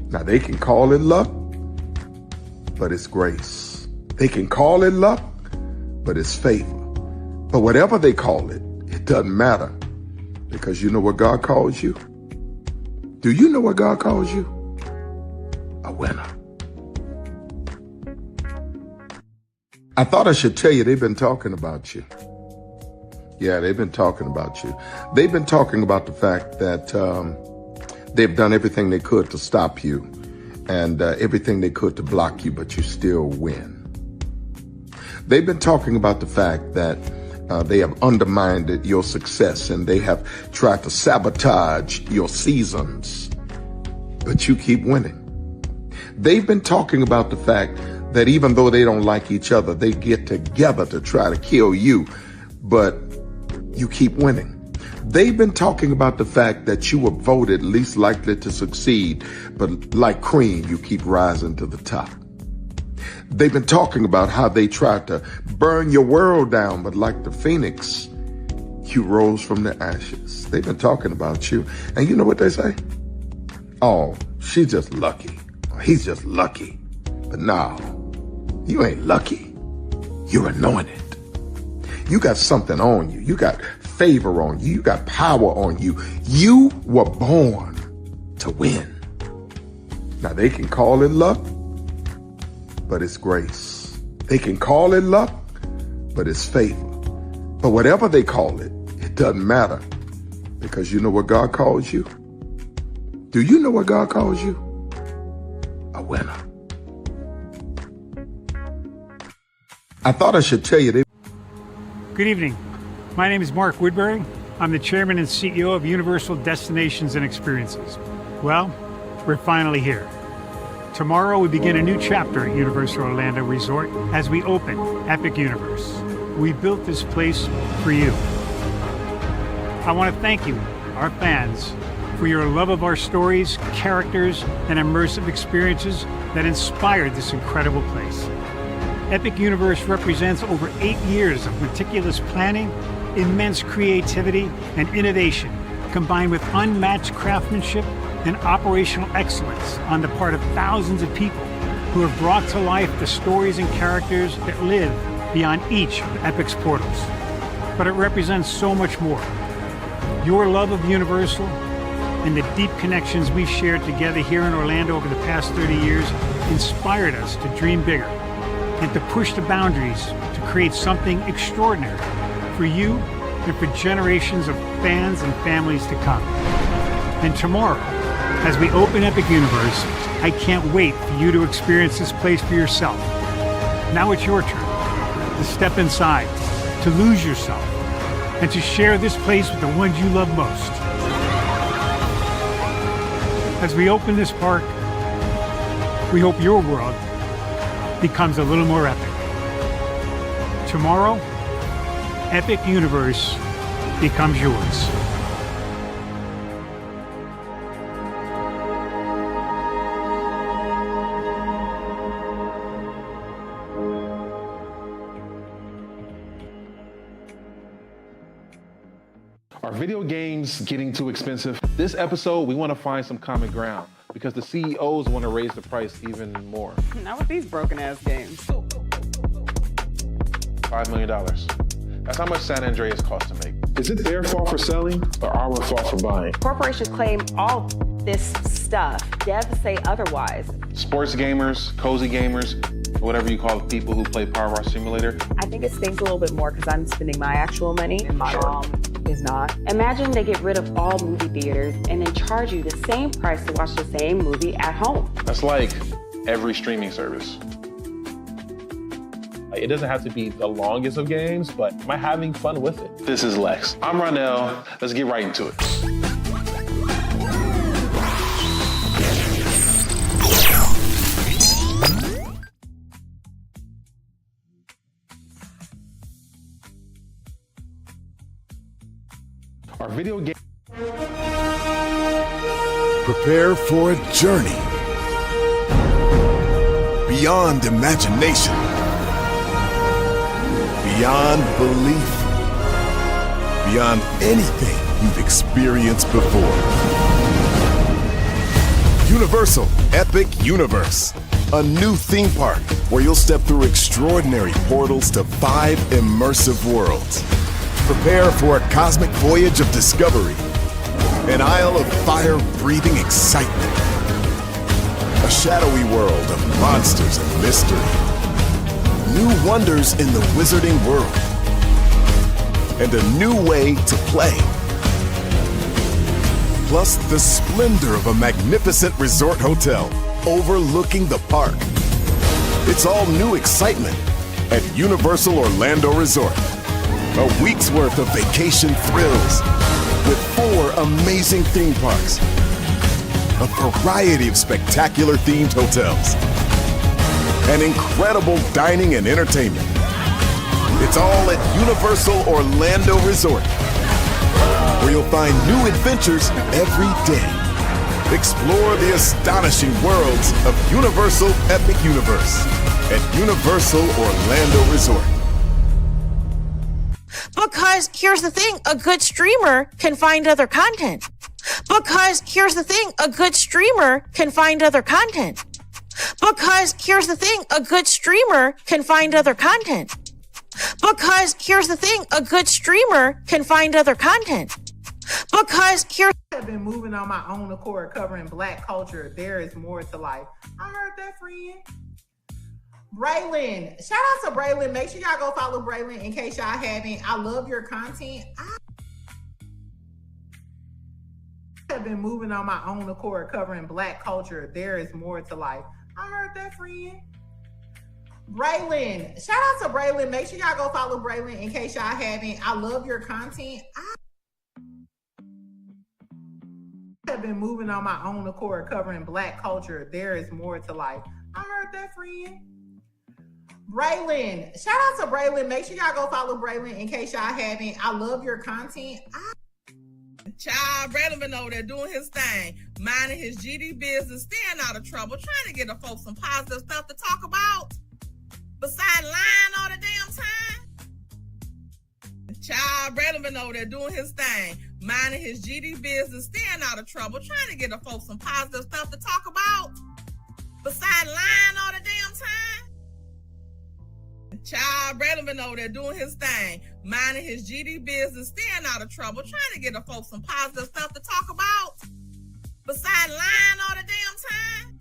Q: Now they can call it luck, but it's grace. They can call it luck, but it's favor. But whatever they call it, it doesn't matter, because you know what God calls you? Do you know what God calls you? A winner. I thought I should tell you they've been talking about you. Yeah, they've been talking about you. They've been talking about the fact that they've done everything they could to stop you and everything they could to block you, but you still win. They've been talking about the fact that they have undermined your success and they have tried to sabotage your seasons, but you keep winning. They've been talking about the fact that even though they don't like each other, they get together to try to kill you, but you keep winning. They've been talking about the fact that you were voted least likely to succeed, but like cream, you keep rising to the top. They've been talking about how they tried to burn your world down, but like the phoenix, you rose from the ashes. They've been talking about you. And you know what they say? Oh, she's just lucky. He's just lucky. But no, you ain't lucky. You're anointed. You got something on you. You got favor on you. You got power on you. You were born to win. Now they can call it luck, but it's grace. They can call it luck, but it's favor. But whatever they call it, it doesn't matter, because you know what God calls you? Do you know what God calls you? A winner. I thought I should tell you.
R: Good evening. My name is Mark Woodbury. I'm the chairman and CEO of Universal Destinations and Experiences. Well, we're finally here. Tomorrow we begin a new chapter at Universal Orlando Resort as we open Epic Universe. We built this place for you. I want to thank you, our fans, for your love of our stories, characters, and immersive experiences that inspired this incredible place. Epic Universe represents over 8 years of meticulous planning, immense creativity, and innovation, combined with unmatched craftsmanship and operational excellence on the part of thousands of people who have brought to life the stories and characters that live beyond each of Epic's portals. But it represents so much more. Your love of Universal and the deep connections we've shared together here in Orlando over the past 30 years inspired us to dream bigger and to push the boundaries to create something extraordinary for you and for generations of fans and families to come. And tomorrow, as we open Epic Universe, I can't wait for you to experience this place for yourself. Now it's your turn to step inside, to lose yourself, and to share this place with the ones you love most. As we open this park, we hope your world becomes a little more epic. Tomorrow, Epic Universe becomes yours.
S: Are video games getting too expensive? This episode, we want to find some common ground because the CEOs want to raise the price even more.
T: Not with these broken-ass games.
S: $5 million. That's how much San Andreas costs to make.
U: Is it their fault for selling or our fault for buying?
T: Corporations claim all this stuff. Devs say otherwise.
S: Sports gamers, cozy gamers, whatever you call the people who play Power Wash Simulator.
T: I think it stings a little bit more because I'm spending my actual money and my mom is not. Imagine they get rid of all movie theaters and then charge you the same price to watch the same movie at home.
S: That's like every streaming service. It doesn't have to be the longest of games, but am I having fun with it? This is Lex. I'm Ronell. Let's get right into it. video game.
F: Prepare for a journey beyond imagination, beyond belief, beyond anything you've experienced before. Universal Epic Universe, a new theme park where you'll step through extraordinary portals to 5 immersive worlds. Prepare for a cosmic voyage of discovery, an isle of fire-breathing excitement, a shadowy world of monsters and mystery, new wonders in the wizarding world, and a new way to play. Plus the splendor of a magnificent resort hotel overlooking the park. It's all new excitement at Universal Orlando Resort. A week's worth of vacation thrills with 4 amazing theme parks, a variety of spectacular themed hotels, and incredible dining and entertainment. It's all at Universal Orlando Resort, where you'll find new adventures every day. Explore the astonishing worlds of Universal Epic Universe at Universal Orlando Resort.
D: Because here's the thing, a good streamer can find other content. Because here's the thing, a good streamer can find other content. Because here's the thing, a good streamer can find other content. Because here's the thing, a good streamer can find other content. Because here's
V: I've been moving on my own accord, covering Black culture. There is more to life. I heard that, friend. Braylon, shout out to Braylon. Make sure y'all go follow Braylon in case y'all haven't. I love your content. I have been moving on my own accord, covering Black culture. There is more to life. I heard that, friend. Braylon, shout out to Braylon. Make sure y'all go follow Braylon in case y'all haven't. I love your content. I have been moving on my own accord, covering Black culture. There is more to life. I heard that, friend. Braylon, shout out to Braylon. Make sure y'all go follow Braylon in case y'all haven't. I love your content.
W: Child, Braylon been over there doing his thing, minding his GD business, staying out of trouble, trying to get the folks some positive stuff to talk about. Besides lying all the damn time. Child, Braylon been over there doing his thing, minding his GD business, staying out of trouble, trying to get the folks some positive stuff to talk about. Besides lying all the damn time. Child, Braylon been over there doing his thing, minding his GD business, staying out of trouble, trying to get the folks some positive stuff to talk about. Besides lying all the damn time.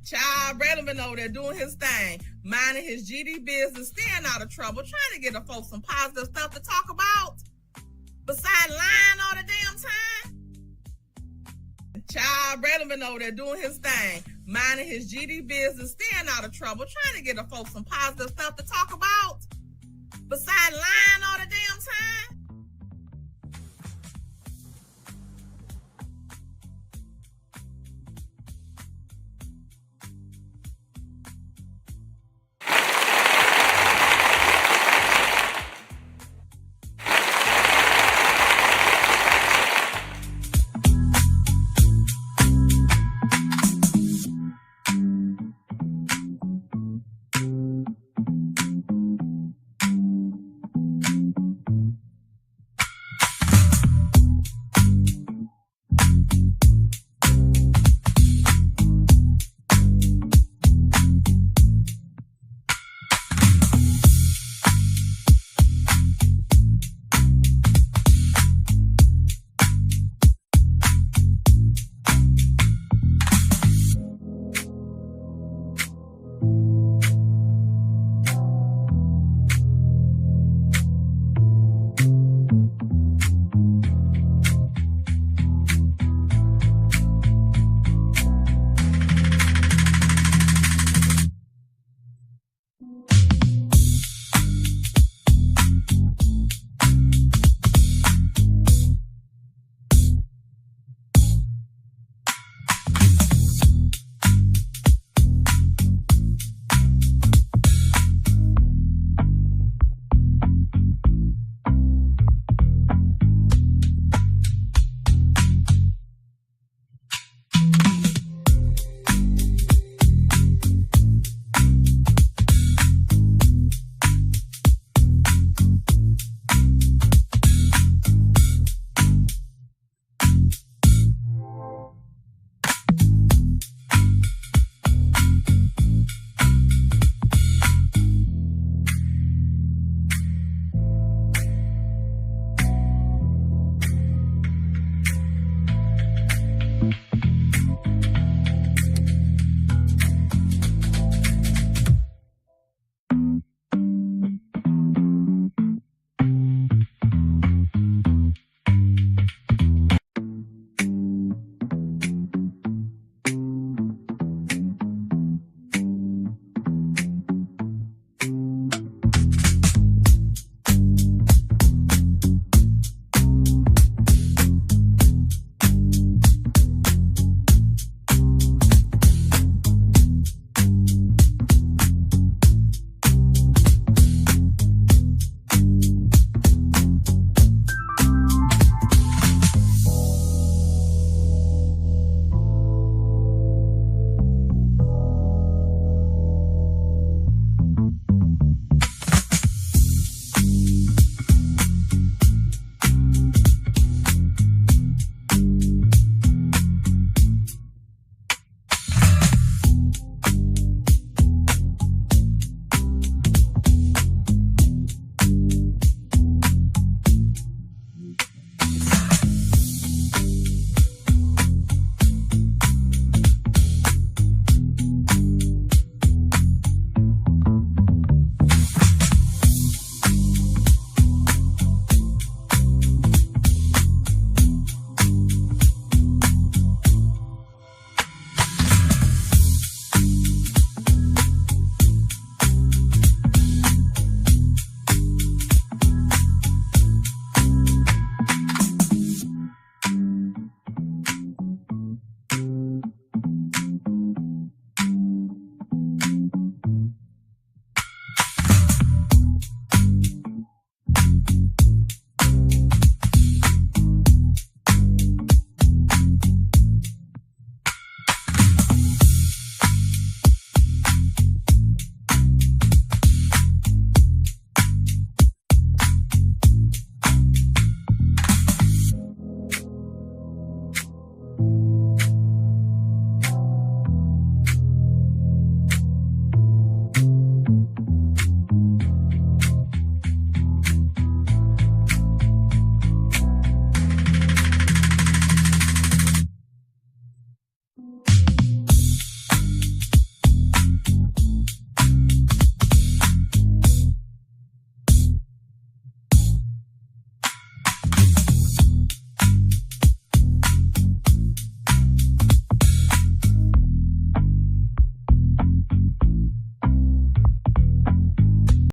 W: Child, Braylon been over there doing his thing, minding his GD business, staying out of trouble, trying to get the folks some positive stuff to talk about. Besides lying all the damn time. Child, Braylon been over there doing his thing, minding his GD business, staying out of trouble, trying to get the folks some positive stuff to talk about. Besides lying all the damn time.